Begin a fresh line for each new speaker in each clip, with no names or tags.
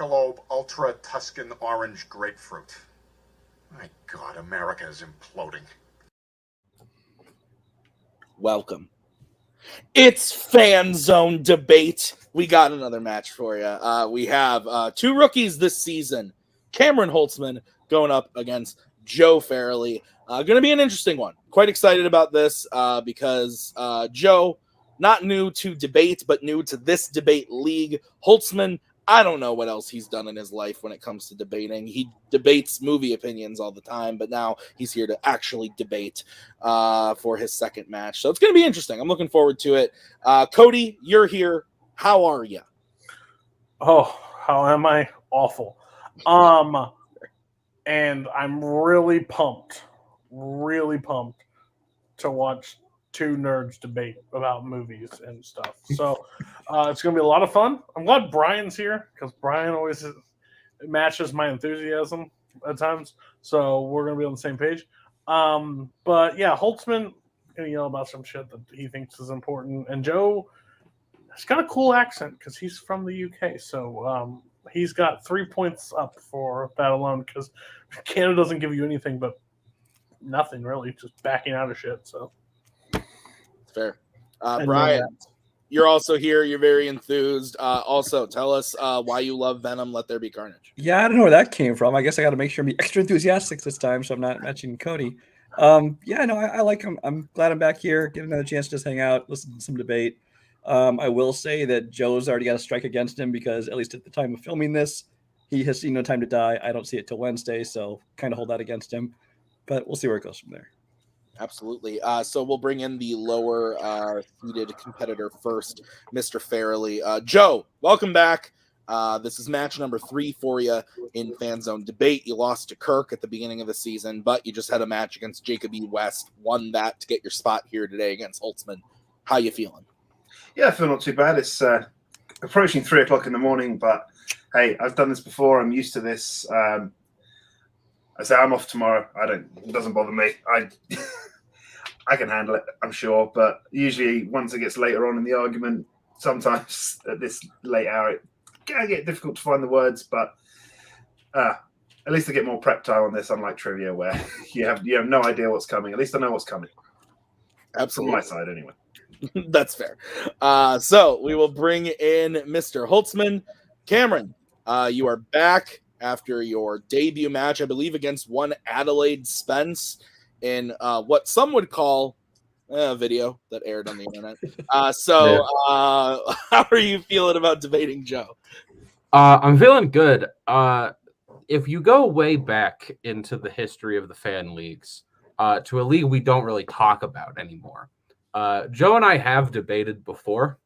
Michelob Ultra Tuscan Orange Grapefruit. My God, America is imploding.
Welcome. It's Fanzone debate. We got another match for you. We have two rookies this season. Cameron Holzmann going up against Joe Farrelly. Going to be an interesting one. Quite excited about this because Joe, not new to debate, but new to this debate league. Holzmann, I don't know what else he's done in his life when it comes to debating. He debates movie opinions all the time, but now he's here to actually debate for his second match. So it's going to be interesting. I'm looking forward to it. Cody, you're here. How are you?
Oh, how am I? Awful. And I'm really pumped to watch two nerds debate about movies and stuff. So it's going to be a lot of fun. I'm glad Brian's here because Brian always matches my enthusiasm at times. So we're going to be on the same page. But yeah, Holtzmann going to yell about some shit that he thinks is important. And Joe has got a cool accent because he's from the UK. So he's got 3 points up for that alone because Canada doesn't give you anything but nothing really, just backing out of shit. So
fair. Brian, you're also here. You're very enthused. Also, tell us why you love Venom, Let There Be Carnage.
Yeah, I don't know where that came from. I guess I got to make sure I'm extra enthusiastic this time so I'm not matching Cody. I like him. I'm glad I'm back here, get another chance to just hang out, listen to some debate. I will say that Joe's already got a strike against him because at least at the time of filming this, he has seen No Time to Die. I don't see it till Wednesday, so kind of hold that against him. But we'll see where it goes from there.
Absolutely. So we'll bring in the lower seated competitor first, Mr. Farrelly. Joe, welcome back. This is match number 3 for you in Fanzone debate. You lost to Kirk at the beginning of the season, but you just had a match against Jacob E. West, won that to get your spot here today against Holtzmann. How you feeling?
Yeah, I feel not too bad. It's approaching 3 o'clock in the morning, but hey, I've done this before. I'm used to this. I say I'm off tomorrow. It doesn't bother me. I can handle it, I'm sure. But usually once it gets later on in the argument, sometimes at this late hour, it can get difficult to find the words, but at least I get more prep time on this, unlike trivia where you have no idea what's coming. At least I know what's coming.
Absolutely.
From my side anyway.
That's fair. So we will bring in Mr. Holtzmann. Cameron, you are back after your debut match, I believe, against one Adelaide Spence in what some would call a video that aired on the internet. How are you feeling about debating Joe?
I'm feeling good. If you go way back into the history of the fan leagues, to a league we don't really talk about anymore, Joe and I have debated before,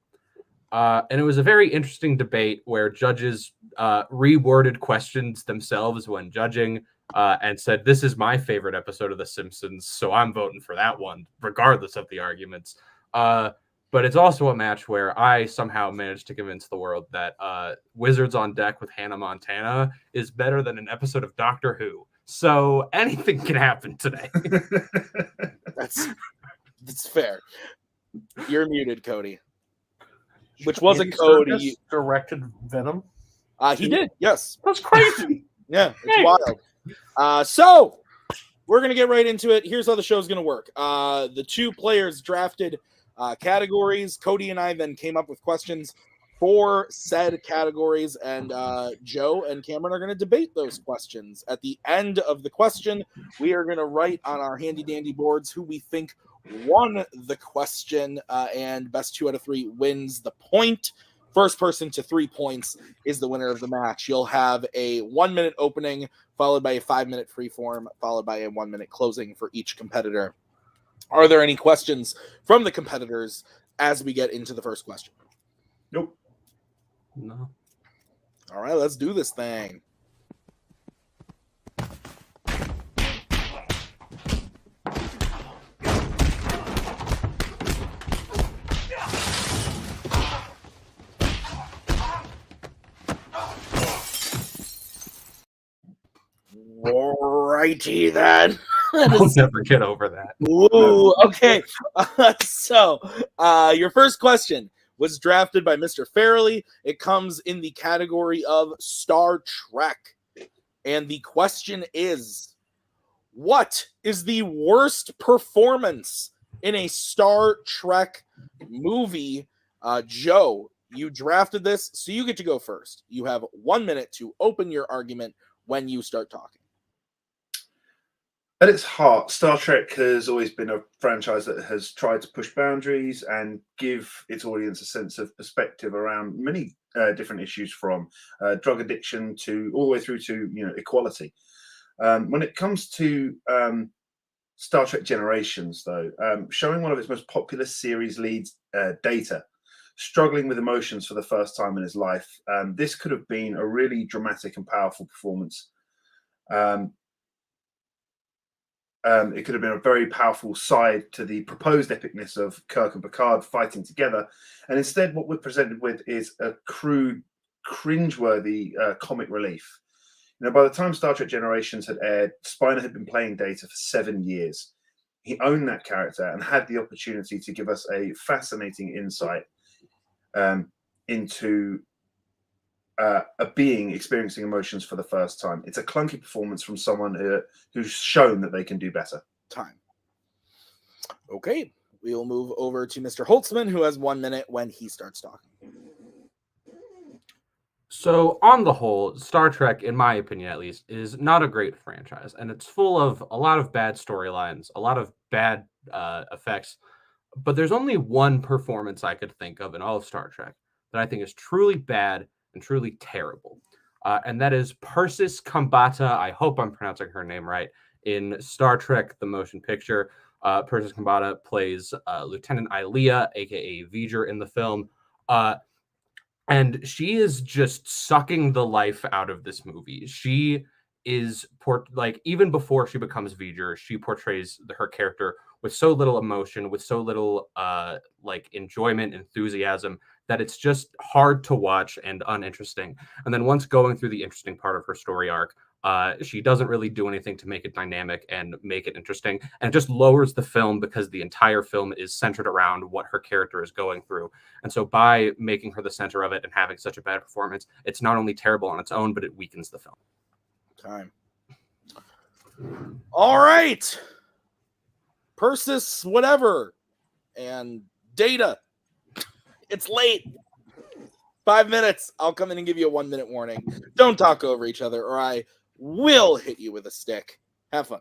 and it was a very interesting debate where judges reworded questions themselves when judging and said, this is my favorite episode of The Simpsons, so I'm voting for that one, regardless of the arguments. But it's also a match where I somehow managed to convince the world that Wizards on Deck with Hannah Montana is better than an episode of Doctor Who. So anything can happen today.
That's fair. You're muted, Cody. Which wasn't Cody.
Directed Venom?
He did, yes.
That's crazy.
Yeah, it's wild. So we're going to get right into it. Here's how the show's going to work. The two players drafted categories. Cody and I then came up with questions for said categories, and Joe and Cameron are going to debate those questions. At the end of the question, we are going to write on our handy-dandy boards who we think won the question, and best 2 out of 3 wins the point. First person to 3 points is the winner of the match. You'll have a 1-minute opening, followed by a 5-minute freeform, followed by a 1-minute closing for each competitor. Are there any questions from the competitors as we get into the first question?
Nope.
No.
All right, let's do this thing. Alrighty then.
I'll never get over that.
Ooh, okay. So, your first question. was drafted by Mr. Farrelly. It comes in the category of Star Trek. And the question is, what is the worst performance in a Star Trek movie? Joe, you drafted this, so you get to go first. You have 1 minute to open your argument when you start talking.
At its heart, Star Trek has always been a franchise that has tried to push boundaries and give its audience a sense of perspective around many different issues, from drug addiction to all the way through to equality. When it comes to Star Trek Generations, though, showing one of its most popular series leads, Data, struggling with emotions for the first time in his life, this could have been a really dramatic and powerful performance. It could have been a very powerful side to the proposed epicness of Kirk and Picard fighting together. And instead, what we're presented with is a crude, cringeworthy comic relief. By the time Star Trek Generations had aired, Spiner had been playing Data for 7 years. He owned that character and had the opportunity to give us a fascinating insight into a being experiencing emotions for the first time. It's a clunky performance from someone who's shown that they can do better.
Time. Okay, we'll move over to Mr. Holzmann, who has 1 minute when he starts talking.
So, on the whole, Star Trek, in my opinion at least, is not a great franchise, and it's full of a lot of bad storylines, a lot of bad effects, but there's only one performance I could think of in all of Star Trek that I think is truly bad and truly terrible. And that is Persis Kambata. I hope I'm pronouncing her name right. In Star Trek, the motion picture, Persis Kambata plays Lieutenant Ilea, aka V'ger, in the film. And she is just sucking the life out of this movie. She is, even before she becomes V'ger, she portrays her character with so little emotion, with so little enjoyment, enthusiasm, that it's just hard to watch and uninteresting. And then once going through the interesting part of her story arc, she doesn't really do anything to make it dynamic and make it interesting. And it just lowers the film because the entire film is centered around what her character is going through. And so by making her the center of it and having such a bad performance, it's not only terrible on its own, but it weakens the film.
Time. All right. Persis, whatever. And Data. It's late. 5 minutes. I'll come in and give you a 1 minute warning. Don't talk over each other or I will hit you with a stick. Have fun.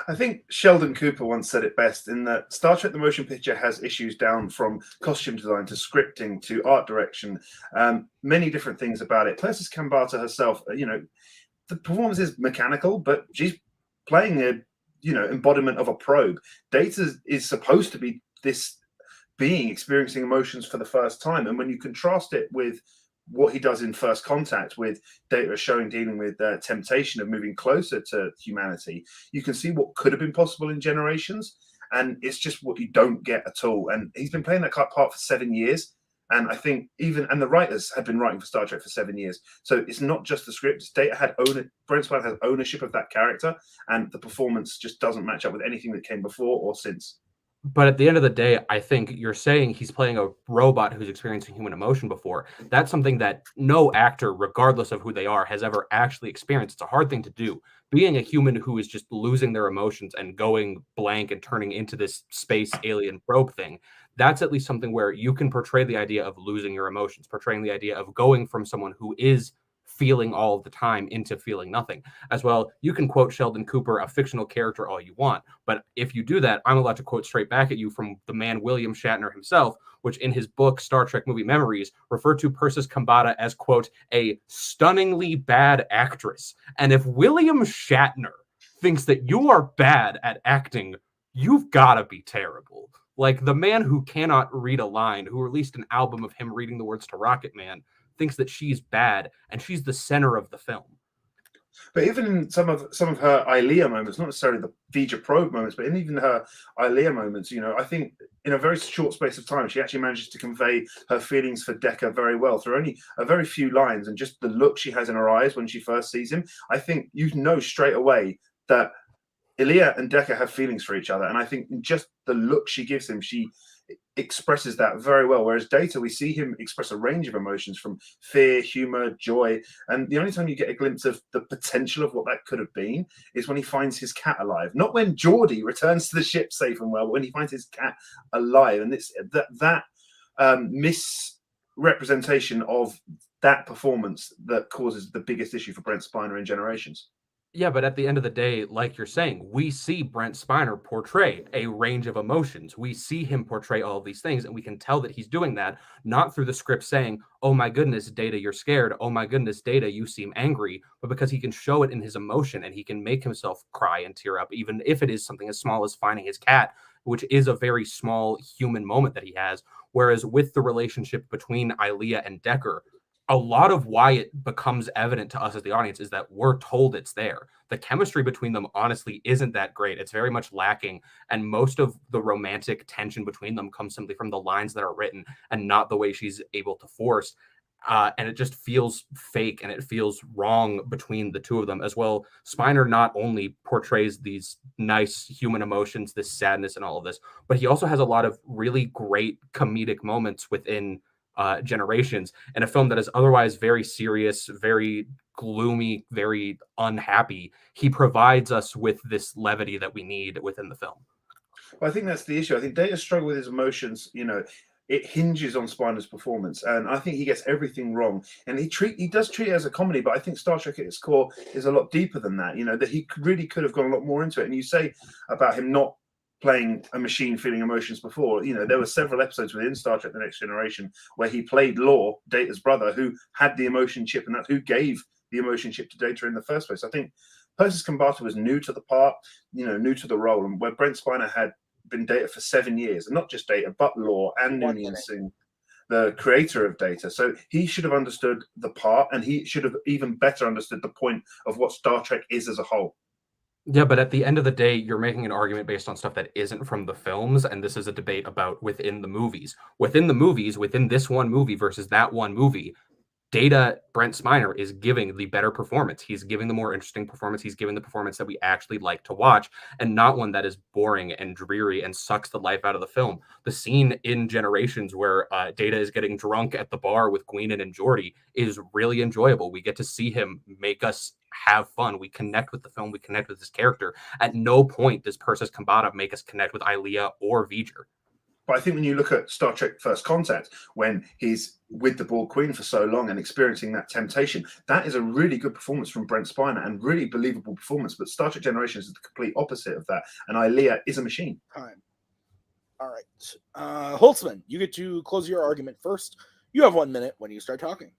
I think Sheldon Cooper once said it best in that Star Trek the Motion Picture has issues down from costume design to scripting to art direction, many different things about it. Persis Kambata herself, the performance is mechanical, but she's playing a, embodiment of a probe. Data is supposed to be this being experiencing emotions for the first time. And when you contrast it with what he does in First Contact, with Data dealing with temptation of moving closer to humanity, you can see what could have been possible in Generations. And it's just what you don't get at all. And he's been playing that part for 7 years. And I think the writers had been writing for Star Trek for 7 years. So it's not just the script. Brent Spiner has ownership of that character. And the performance just doesn't match up with anything that came before or since.
But at the end of the day, I think you're saying he's playing a robot who's experiencing human emotion before. That's something that no actor, regardless of who they are, has ever actually experienced. It's a hard thing to do. Being a human who is just losing their emotions and going blank and turning into this space alien probe thing, that's at least something where you can portray the idea of losing your emotions, portraying the idea of going from someone who is feeling all of the time into feeling nothing. As well, you can quote Sheldon Cooper, a fictional character, all you want, but if you do that, I'm allowed to quote straight back at you from the man William Shatner himself, which in his book Star Trek Movie Memories referred to Persis Kambata as, quote, a stunningly bad actress. And if William Shatner thinks that you are bad at acting, you've got to be terrible. Like the man who cannot read a line, who released an album of him reading the words to Rocket Man, thinks that she's bad and she's the center of the film.
But even in some of her Ilea moments, not necessarily the V'ger probe moments, but in even her Ilea moments, I think in a very short space of time, she actually manages to convey her feelings for Decker very well through only a very few lines, and just the look she has in her eyes when she first sees him. I think straight away that Ilea and Decker have feelings for each other, and I think just the look she gives him, expresses that very well. Whereas Data, we see him express a range of emotions from fear, humor, joy. And the only time you get a glimpse of the potential of what that could have been is when he finds his cat alive. Not when Geordie returns to the ship safe and well, but when he finds his cat alive. And it's that misrepresentation of that performance that causes the biggest issue for Brent Spiner in Generations.
Yeah, but at the end of the day, like you're saying, we see Brent Spiner portray a range of emotions. We see him portray all of these things, and we can tell that he's doing that not through the script saying, oh my goodness, Data, you're scared. Oh my goodness, Data, you seem angry, but because he can show it in his emotion and he can make himself cry and tear up, even if it is something as small as finding his cat, which is a very small human moment that he has. Whereas with the relationship between Ilea and Decker, a lot of why it becomes evident to us as the audience is that we're told it's there. The chemistry between them honestly isn't that great. It's very much lacking. And most of the romantic tension between them comes simply from the lines that are written and not the way she's able to force. And it just feels fake and it feels wrong between the two of them as well. Spiner not only portrays these nice human emotions, this sadness and all of this, but he also has a lot of really great comedic moments within Generations, in a film that is otherwise very serious, very gloomy, very unhappy. He provides us with this levity that we need within the film.
Well, I think that's the issue. I think Data struggle with his emotions. It hinges on Spiner's performance, and I think he gets everything wrong. And he does treat it as a comedy, but I think Star Trek at its core is a lot deeper than that. That he really could have gone a lot more into it. And you say about him not playing a machine feeling emotions before. There were several episodes within Star Trek The Next Generation where he played Lore, Data's brother, who had the emotion chip, and that's who gave the emotion chip to Data in the first place. I think Persis Kambata was new to the part, new to the role, and where Brent Spiner had been Data for 7 years, and not just Data, but Lore and Noonien Singh, the creator of Data. So he should have understood the part, and he should have even better understood the point of what Star Trek is as a whole.
Yeah, but at the end of the day, you're making an argument based on stuff that isn't from the films, and this is a debate about within the movies. Within the movies, within this one movie versus that one movie, Data, Brent Spiner, is giving the better performance. He's giving the more interesting performance. He's giving the performance that we actually like to watch, and not one that is boring and dreary and sucks the life out of the film. The scene in Generations where Data is getting drunk at the bar with Guinan and Geordie is really enjoyable. We get to see him make us have fun. We connect with the film. We connect with his character. At no point does Persis Kambata make us connect with Ilea or V'ger.
But I think when you look at Star Trek First Contact, when he's with the Borg Queen for so long and experiencing that temptation, that is a really good performance from Brent Spiner and really believable performance. But Star Trek Generations is the complete opposite of that. And Ilea is a machine.
Time. All right. Holzmann, you get to close your argument first. You have 1 minute when you start talking.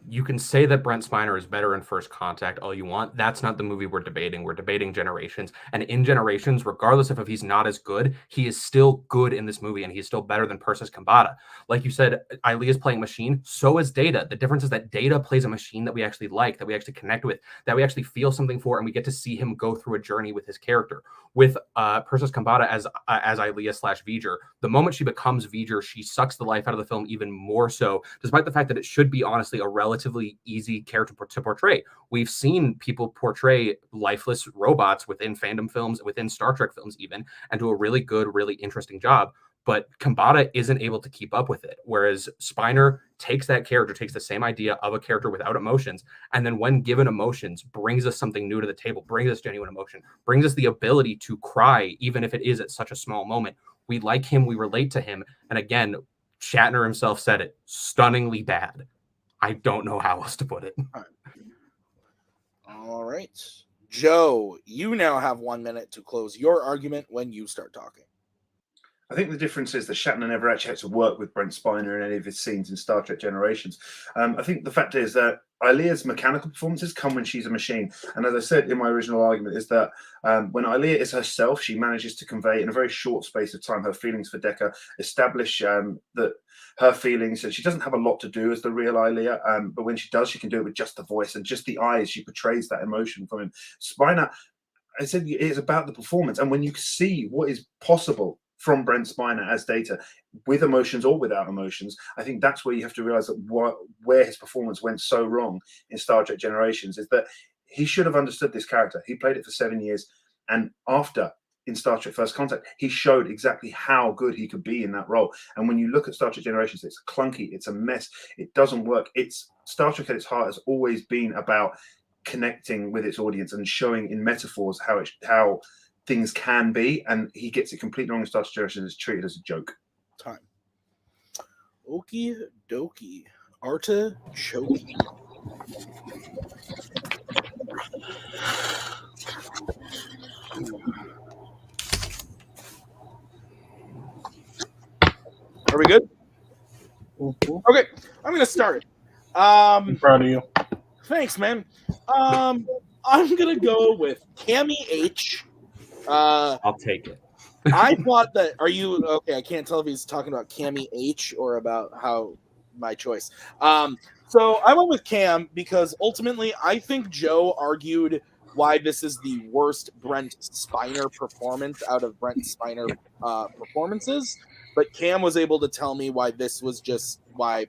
You can say that Brent Spiner is better in First Contact all you want. That's not the movie we're debating. We're debating Generations. And in Generations, regardless of if he's not as good, he is still good in this movie, and he's still better than Persis Kambata. Like you said, Ilea is playing machine. So is Data. The difference is that Data plays a machine that we actually like, that we actually connect with, that we actually feel something for, and we get to see him go through a journey with his character. With Persis Kambata as Ilea/V'ger, the moment she becomes V'ger, she sucks the life out of the film even more so, despite the fact that it should be honestly a relatively easy character to portray. We've seen people portray lifeless robots within fandom films, within Star Trek films even, and do a really good, really interesting job. But Kambata isn't able to keep up with it. Whereas Spiner takes that character, takes the same idea of a character without emotions, and then when given emotions, brings us something new to the table, brings us genuine emotion, brings us the ability to cry, even if it is at such a small moment. We like him, we relate to him. And again, Shatner himself said it, stunningly bad. I don't know how else to put it.
All right. Joe, you now have 1 minute to close your argument when you start talking.
I think the difference is that Shatner never actually had to work with Brent Spiner in any of his scenes in Star Trek Generations. I think the fact is that Ilea's mechanical performances come when she's a machine. And as I said in my original argument, is that when Ilea is herself, she manages to convey in a very short space of time her feelings for Decker, establish that her feelings, and she doesn't have a lot to do as the real Ilea, but when she does, she can do it with just the voice and just the eyes. She portrays that emotion from him. Spiner, I said, it's about the performance. And when you see what is possible from Brent Spiner as Data, with emotions or without emotions, I think that's where you have to realize that where his performance went so wrong in Star Trek Generations is that he should have understood this character. He played it for 7 years, and after in Star Trek First Contact, he showed exactly how good he could be in that role. And when you look at Star Trek Generations, it's clunky, it's a mess, it doesn't work. It's Star Trek at its heart has always been about connecting with its audience and showing in metaphors how things can be, and he gets it completely wrong in Star Trek Generations. It's treated as a joke.
Time. Okie dokie. Artichoke. Are we good? Okay, I'm gonna start.
I'm proud of you.
Thanks, man. I'm gonna go with Cammy H.
I'll take it.
I thought that. Are you okay? I can't tell if he's talking about Cammy H or about how my choice. So I went with Cam because ultimately I think Joe argued why this is the worst Brent Spiner performance out of Brent Spiner performances. But Cam was able to tell me why this was just why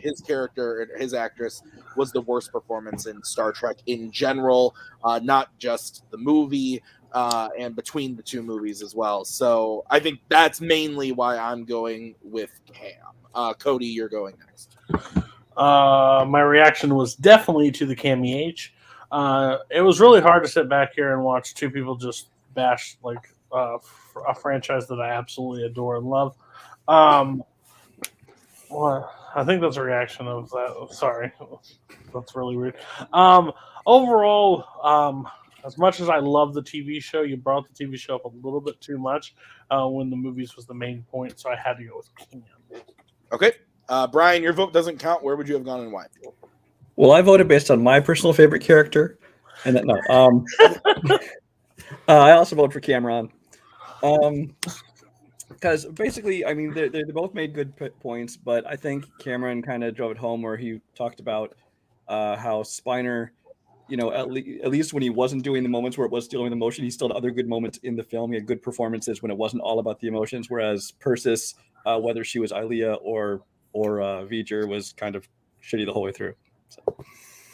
his character and his actress was the worst performance in Star Trek in general, not just the movie and between the two movies as well. So I think that's mainly why I'm going with Cam. Cody, you're going next.
My reaction was definitely to the Cammy H. It was really hard to sit back here and watch two people just bash like a franchise that I absolutely adore and love. Well, I think that's a reaction of that. Sorry, that's really weird. Overall, as much as I love the TV show, you brought the TV show up a little bit too much when the movies was the main point, so I had to go with Cam.
Okay. Brian, your vote doesn't count. Where would you have gone and why?
Well, I voted based on my personal favorite character, and that I also vote for Cameron. Because basically, I mean, they both made good points, but I think Cameron kind of drove it home where he talked about how Spiner, you know, at least when he wasn't doing the moments where it was dealing with emotion, he still had other good moments in the film. He had good performances when it wasn't all about the emotions, whereas Persis, whether she was Ilea or V'ger, was kind of shitty the whole way through. So.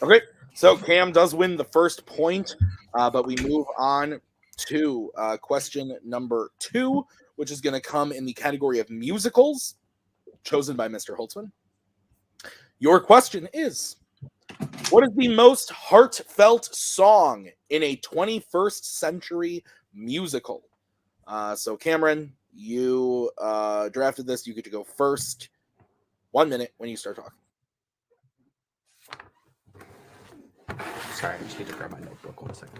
Okay, so Cam does win the first point, but we move on to question number 2, which is going to come in the category of musicals, chosen by Mr. Holzmann. Your question is, what is the most heartfelt song in a 21st century musical? So Cameron, you drafted this. You get to go first. 1 minute when you start talking.
Sorry, I just need to grab my notebook 1 second.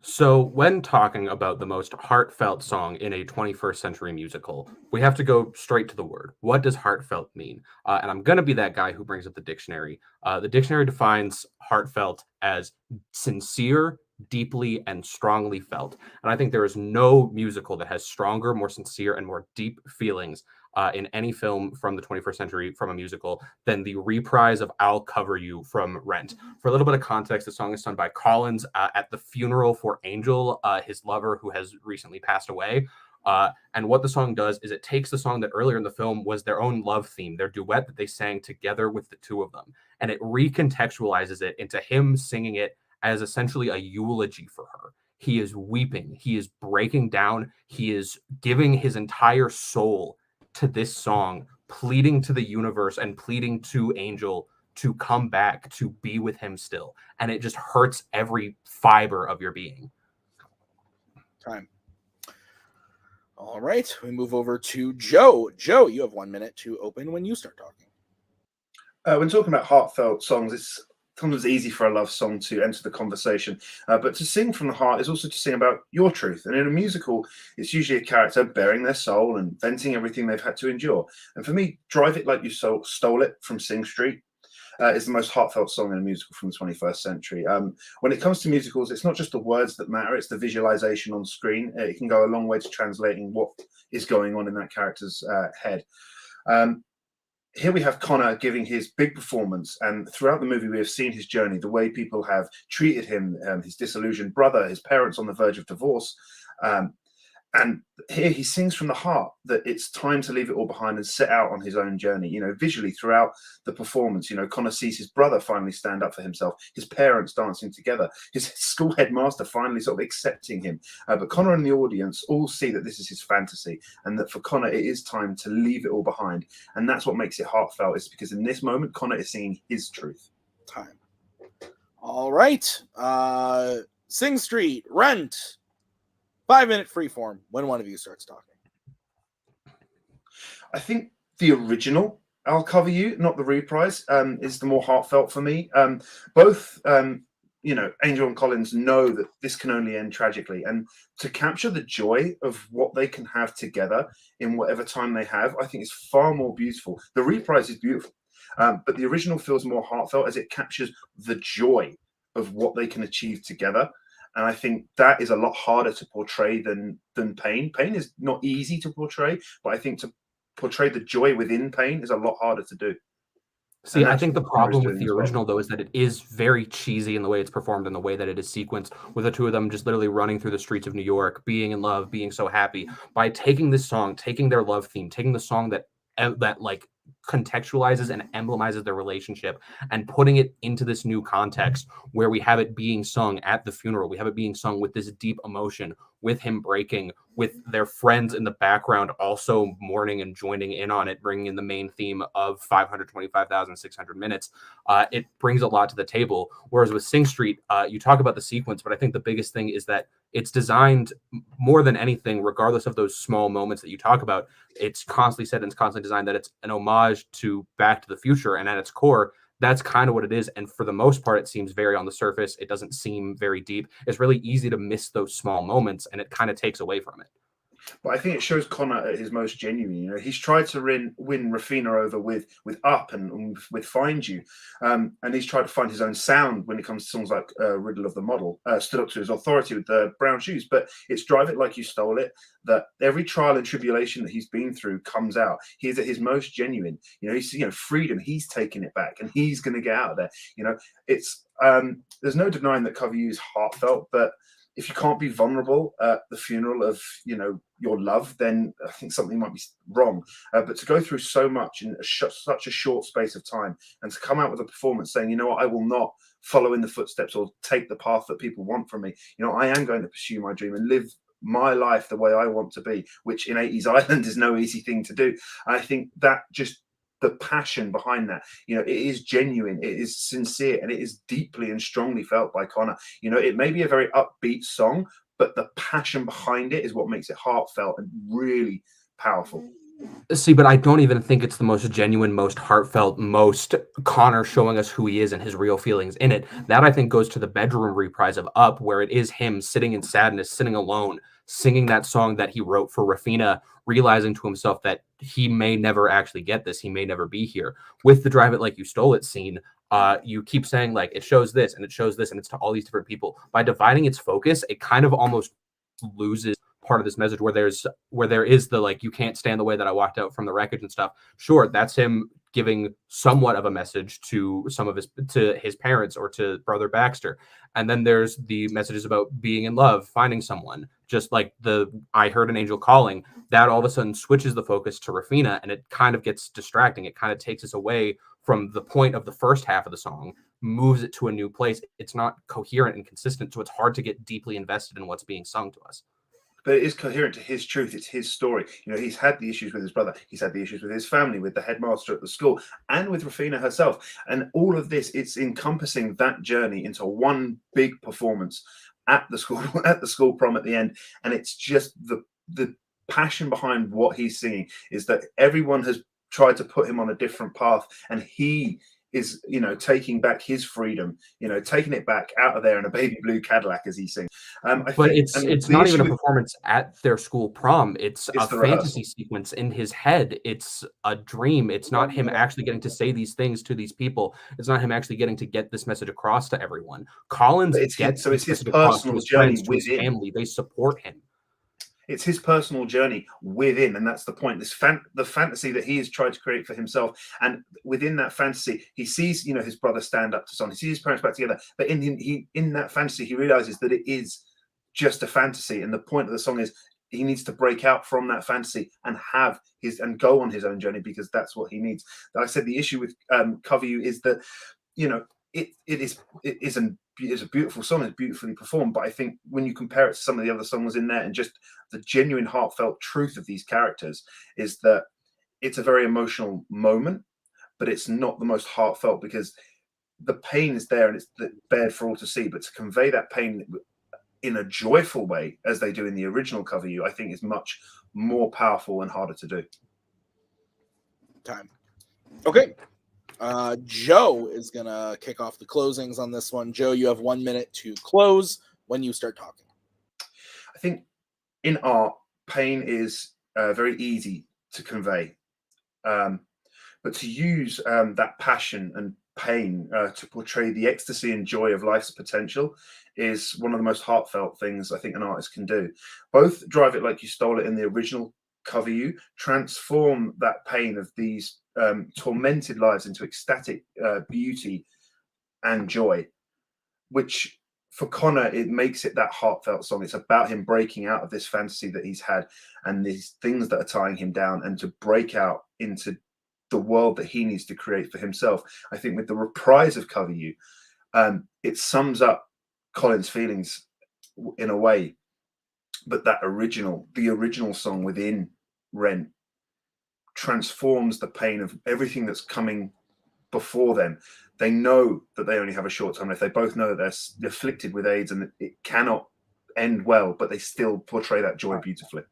So when talking about the most heartfelt song in a 21st century musical, we have to go straight to the word. What does heartfelt mean? And I'm going to be that guy who brings up the dictionary. The dictionary defines heartfelt as sincere, deeply, and strongly felt. And I think there is no musical that has stronger, more sincere, and more deep feelings in any film from the 21st century from a musical than the reprise of I'll Cover You from Rent. For a little bit of context, the song is sung by Collins at the funeral for Angel, his lover who has recently passed away. And what the song does is it takes the song that earlier in the film was their own love theme, their duet that they sang together with the two of them, and it recontextualizes it into him singing it as essentially a eulogy for her. He is weeping. He is breaking down. He is giving his entire soul to this song, pleading to the universe and pleading to Angel to come back, to be with him still. And it just hurts every fiber of your being.
Time. All right, we move over to Joe. Joe, you have 1 minute to open when you start talking.
When talking about heartfelt songs, it's sometimes easy for a love song to enter the conversation, but to sing from the heart is also to sing about your truth. And in a musical, it's usually a character bearing their soul and venting everything they've had to endure. And for me, Drive It Like You Stole It from Sing Street is the most heartfelt song in a musical from the 21st century. When it comes to musicals, it's not just the words that matter, it's the visualization on screen. It can go a long way to translating what is going on in that character's head. Here we have Connor giving his big performance, and throughout the movie we have seen his journey, the way people have treated him, his disillusioned brother, his parents on the verge of divorce, And here he sings from the heart that it's time to leave it all behind and set out on his own journey. You know, visually throughout the performance, you know, Connor sees his brother finally stand up for himself, his parents dancing together, his school headmaster finally sort of accepting him. But Connor and the audience all see that this is his fantasy, and that for Connor, it is time to leave it all behind. And that's what makes it heartfelt, is because in this moment, Connor is singing his truth.
Time. All right. Sing Street, Rent. 5-minute freeform when one of you starts talking.
I think the original I'll Cover You, not the reprise, is the more heartfelt for me. Both, you know, Angel and Collins know that this can only end tragically. And to capture the joy of what they can have together in whatever time they have, I think is far more beautiful. The reprise is beautiful, but the original feels more heartfelt as it captures the joy of what they can achieve together. And I think that is a lot harder to portray than pain. Pain is not easy to portray, but I think to portray the joy within pain is a lot harder to do.
See, I think the problem with the original, though, is that it is very cheesy in the way it's performed and the way that it is sequenced, with the two of them just literally running through the streets of New York, being in love, being so happy. By taking this song, taking their love theme, taking the song that like contextualizes and emblemizes their relationship, and putting it into this new context where we have it being sung at the funeral. We have it being sung with this deep emotion, with him breaking, with their friends in the background also mourning and joining in on it, bringing in the main theme of 525,600 minutes. It brings a lot to the table. Whereas with Sing Street, you talk about the sequence, but I think the biggest thing is that it's designed more than anything, regardless of those small moments that you talk about. It's constantly said and it's constantly designed that it's an homage to Back to the Future. And at its core, that's kind of what it is. And for the most part, it seems very on the surface. It doesn't seem very deep. It's really easy to miss those small moments, and it kind of takes away from it.
But I think it shows Connor at his most genuine. You know, he's tried to win Rafina over with Up and with Find You, and he's tried to find his own sound when it comes to songs like Riddle of the Model. Stood up to his authority with the Brown Shoes, but it's Drive It Like You Stole It. That every trial and tribulation that he's been through comes out. He's at his most genuine. You know, he's freedom. He's taking it back, and he's going to get out of there. You know, it's there's no denying that Cover You is heartfelt, but if you can't be vulnerable at the funeral of, you know, your love, then I think something might be wrong. But to go through so much in such a short space of time, and to come out with a performance saying, you know what, I will not follow in the footsteps or take the path that people want from me. You know, I am going to pursue my dream and live my life the way I want to be, which in 80s Island is no easy thing to do. I think that just the passion behind that, you know, it is genuine, it is sincere, and it is deeply and strongly felt by Connor. You know, it may be a very upbeat song, but the passion behind it is what makes it heartfelt and really powerful.
See, but I don't even think it's the most genuine, most heartfelt, most Connor showing us who he is and his real feelings in it. That, I think, goes to the bedroom reprise of Up, where it is him sitting in sadness, sitting alone, singing that song that he wrote for Rafina, realizing to himself that he may never actually get this. He may never be here. With the Drive It Like You Stole It scene, you keep saying, like, it shows this and it shows this and it's to all these different people. By dividing its focus, it kind of almost loses part of this message where there is the, like, you can't stand the way that I walked out from the wreckage and stuff. Sure, that's him giving somewhat of a message to his parents or to Brother Baxter. And then there's the messages about being in love, finding someone, just like the I Heard an Angel Calling. That all of a sudden switches the focus to Rafina, and it kind of gets distracting. It kind of takes us away from the point of the first half of the song, moves it to a new place. It's not coherent and consistent, so it's hard to get deeply invested in what's being sung to us.
But it is coherent to his truth. It's his story. You know, he's had the issues with his brother. He's had the issues with his family, with the headmaster at the school, and with Rafina herself. And all of this, it's encompassing that journey into one big performance at the school prom at the end. And it's just the passion behind what he's singing is that everyone has tried to put him on a different path, and he is, you know, taking back his freedom, you know, taking it back out of there in a baby blue Cadillac as he sings.
It's not even a performance at their school prom. It's a fantasy sequence in his head. It's a dream. It's not him actually getting to say these things to these people. It's not him actually getting to get this message across to everyone. Collins gets
it's his personal journey
to his family. They support him.
It's his personal journey within, and that's the point. The fantasy that he has tried to create for himself, and within that fantasy, he sees, you know, his brother stand up to someone. He sees his parents back together, but in that fantasy, he realizes that it is just a fantasy, and the point of the song is he needs to break out from that fantasy and go on his own journey, because that's what he needs. Like I said, the issue with Cover You is that, you know, it is a beautiful song, it's beautifully performed, but I think when you compare it to some of the other songs in there and just the genuine heartfelt truth of these characters, is that it's a very emotional moment, but it's not the most heartfelt, because the pain is there and it's bared for all to see. But to convey that pain in a joyful way, as they do in the original Cover You, I think is much more powerful and harder to do.
Time. Okay. Joe is going to kick off the closings on this one. Joe, you have 1 minute to close when you start talking.
I think in art, pain is very easy to convey. But to use that passion and pain to portray the ecstasy and joy of life's potential is one of the most heartfelt things I think an artist can do. Both Drive It Like You Stole It in the original Cover You transform that pain of these tormented lives into ecstatic beauty and joy, which for Connor, it makes it that heartfelt song. It's about him breaking out of this fantasy that he's had and these things that are tying him down, and to break out into the world that he needs to create for himself. I think with the reprise of Cover You, it sums up Colin's feelings in a way, but the original song within Rent transforms the pain of everything that's coming before them. They know that they only have a short time left. They both know that they're afflicted with AIDS and it cannot end well, but they still portray that joy beautifully.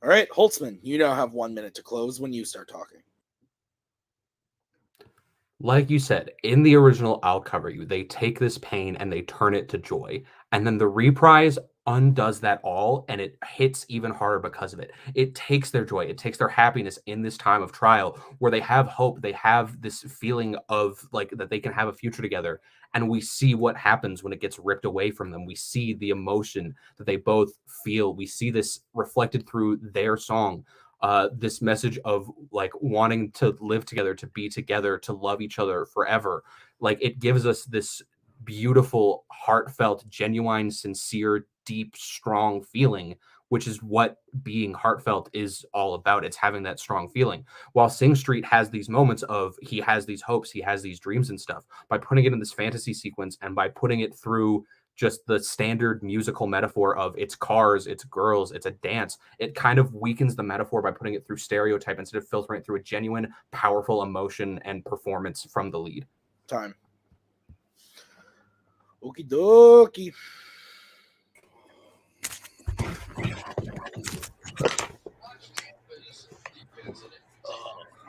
All right, Holzmann, you now have 1 minute to close when you start talking.
Like you said, in the original I'll Cover You, they take this pain and they turn it to joy. And then the reprise undoes that all, and it hits even harder because of it. It takes their joy, it takes their happiness in this time of trial where they have hope, they have this feeling of like that they can have a future together. And we see what happens when it gets ripped away from them. We see the emotion that they both feel. We see this reflected through their song. This message of like wanting to live together, to be together, to love each other forever. Like it gives us this beautiful, heartfelt, genuine, sincere, deep, strong feeling, which is what being heartfelt is all about. It's having that strong feeling. While Sing Street has these moments of he has these hopes, he has these dreams and stuff, by putting it in this fantasy sequence and by putting it through just the standard musical metaphor of it's cars, it's girls, it's a dance, it kind of weakens the metaphor by putting it through stereotype instead of filtering it through a genuine, powerful emotion and performance from the lead.
Time. Okie dokie.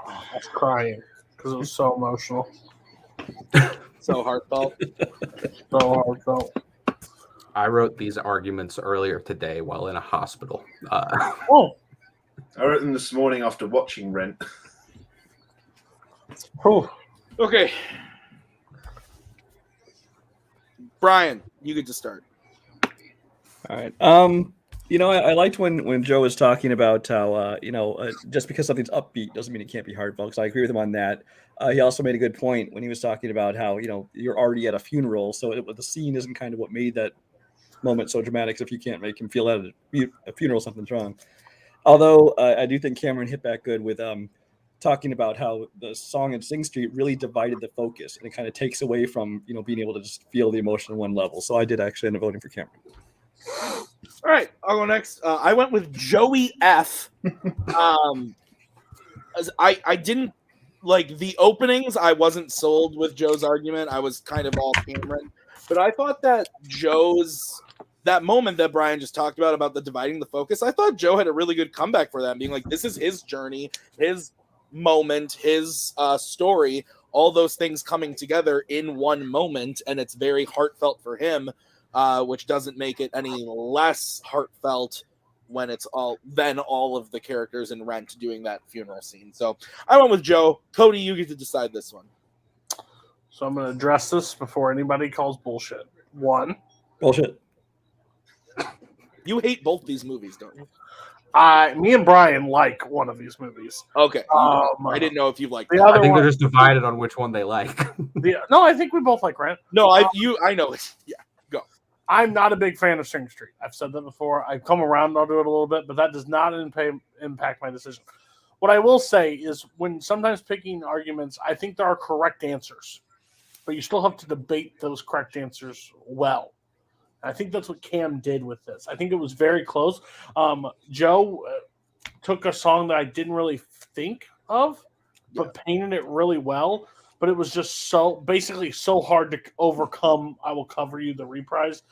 I was crying because it was so emotional.
So heartfelt.
So heartfelt.
I wrote these arguments earlier today while in a hospital.
I wrote them this morning after watching Rent.
Okay. Brian, you get to start.
All right. You know, I liked when Joe was talking about how, just because something's upbeat doesn't mean it can't be heartfelt. So I agree with him on that. He also made a good point when he was talking about how, you're already at a funeral. So the scene isn't kind of what made that moment so dramatic. If you can't make him feel at a funeral, something's wrong. Although I do think Cameron hit back good with talking about how the song in Sing Street really divided the focus. And it kind of takes away from, being able to just feel the emotion on one level. So I did actually end up voting for Cameron.
All right, I'll go next. I went with Joey F. As I didn't like the openings. I wasn't sold with Joe's argument. I was kind of all Cameron, but I thought that that moment that Brian just talked about the dividing the focus. I thought Joe had a really good comeback for that, being like, this is his journey, his moment, his story, all those things coming together in one moment, and it's very heartfelt for him. Which doesn't make it any less heartfelt when it's all of the characters in Rent doing that funeral scene. So I went with Joe. Cody, you get to decide this one.
So I'm going to address this before anybody calls bullshit. One.
Bullshit.
You hate both these movies, don't you?
Me and Brian like one of these movies.
Okay. I didn't know if you liked the
I think they're just divided on which one they like.
No, I think we both like Rent.
No, I know it. Yeah.
I'm not a big fan of Sing Street. I've said that before. I've come around onto it a little bit, but that does not impact my decision. What I will say is when sometimes picking arguments, I think there are correct answers, but you still have to debate those correct answers well. I think that's what Cam did with this. I think it was very close. Joe took a song that I didn't really think of, but painted it really well. But it was just so hard to overcome. I Will Cover You, the reprise,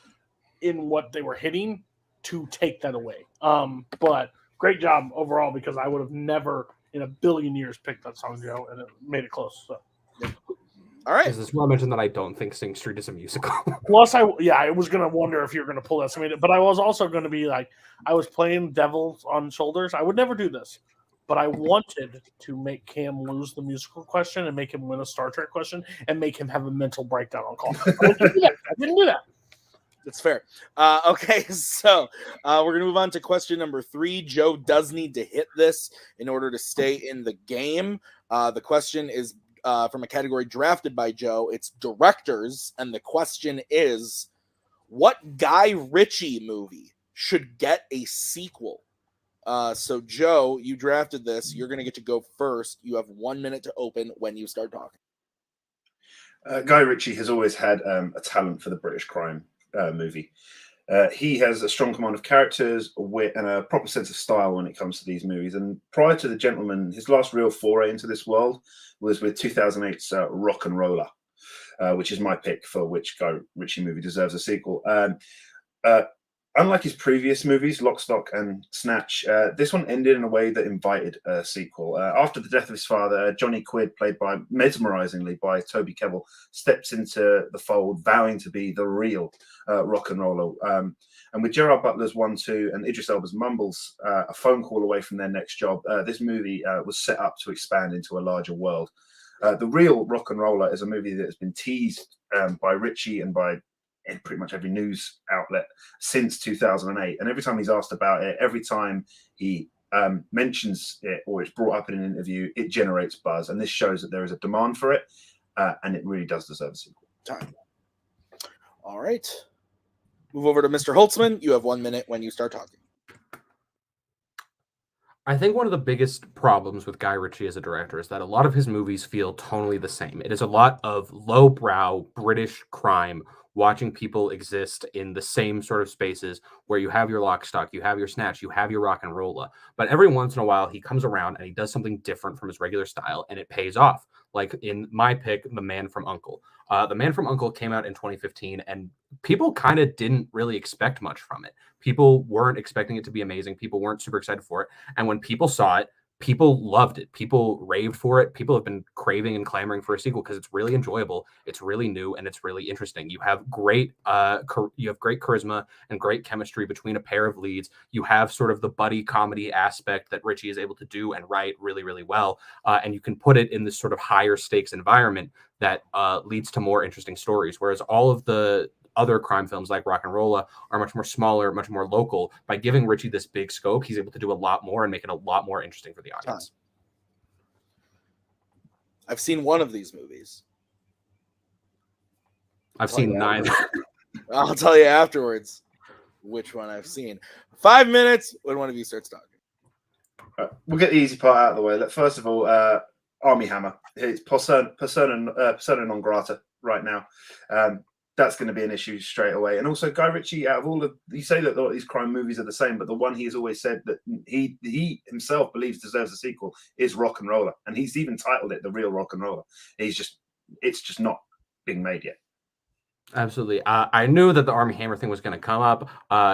in what they were hitting to take that away. But great job overall, because I would have never in a billion years picked that song, Joe, and it made it close. So.
All right.
This is where I mentioned that I don't think Sing Street is a musical.
Plus, I was going to wonder if you're going to pull that. But I was also going to be like, I was playing Devils on Shoulders. I would never do this, but I wanted to make Cam lose the musical question and make him win a Star Trek question and make him have a mental breakdown on call. I didn't do that.
That's fair. Okay, so we're going to move on to question number 3. Joe does need to hit this in order to stay in the game. The question is from a category drafted by Joe. It's directors, and the question is, what Guy Ritchie movie should get a sequel? So, Joe, you drafted this. You're going to get to go first. You have 1 minute to open when you start talking.
Guy Ritchie has always had a talent for the British crime movie. He has a strong command of characters, wit, and a proper sense of style when it comes to these movies. And prior to The Gentleman, his last real foray into this world was with 2008's Rock and Roller, which is my pick for which Guy Ritchie movie deserves a sequel. Unlike his previous movies, Lock, Stock, and Snatch, this one ended in a way that invited a sequel. After the death of his father, Johnny Quid, played mesmerizingly by Toby Kebbell, steps into the fold, vowing to be the real rock and roller. And with Gerard Butler's 1-2 and Idris Elba's Mumbles a phone call away from their next job, this movie was set up to expand into a larger world. The Real Rock and Roller is a movie that has been teased by Ritchie and by in pretty much every news outlet since 2008. And every time he's asked about it, every time he mentions it or it's brought up in an interview, it generates buzz. And this shows that there is a demand for it, and it really does deserve a sequel.
Time. All right. Move over to Mr. Holzmann. You have 1 minute when you start talking.
I think one of the biggest problems with Guy Ritchie as a director is that a lot of his movies feel tonally the same. It is a lot of lowbrow British crime, watching people exist in the same sort of spaces where you have your Lock, Stock, you have your Snatch, you have your Rock and Rolla. But every once in a while, he comes around and he does something different from his regular style, and it pays off. Like in my pick, The Man from U.N.C.L.E. The Man from U.N.C.L.E. came out in 2015, and people kind of didn't really expect much from it. People weren't expecting it to be amazing. People weren't super excited for it. And when people saw it, people loved it. People raved for it. People have been craving and clamoring for a sequel because it's really enjoyable. It's really new, and it's really interesting. You have great charisma and great chemistry between a pair of leads. You have sort of the buddy comedy aspect that Ritchie is able to do and write really, really well. And you can put it in this sort of higher stakes environment that leads to more interesting stories. Whereas all of the other crime films like Rock and Rolla are much more smaller, much more local. By giving Ritchie this big scope, he's able to do a lot more and make it a lot more interesting for the audience.
I've seen one of these movies.
I've seen neither.
I'll tell you afterwards which one I've seen. 5 minutes when one of you starts talking.
We'll get the easy part out of the way. First of all, Army Hammer. It's persona non grata right now. That's going to be an issue straight away. And also, Guy Ritchie, out of all of, you say that all these crime movies are the same, but the one he has always said that he himself believes deserves a sequel is Rock and Roller. And he's even titled it The Real Rock and Roller. It's just not being made yet.
Absolutely. I knew that the Army Hammer thing was going to come up.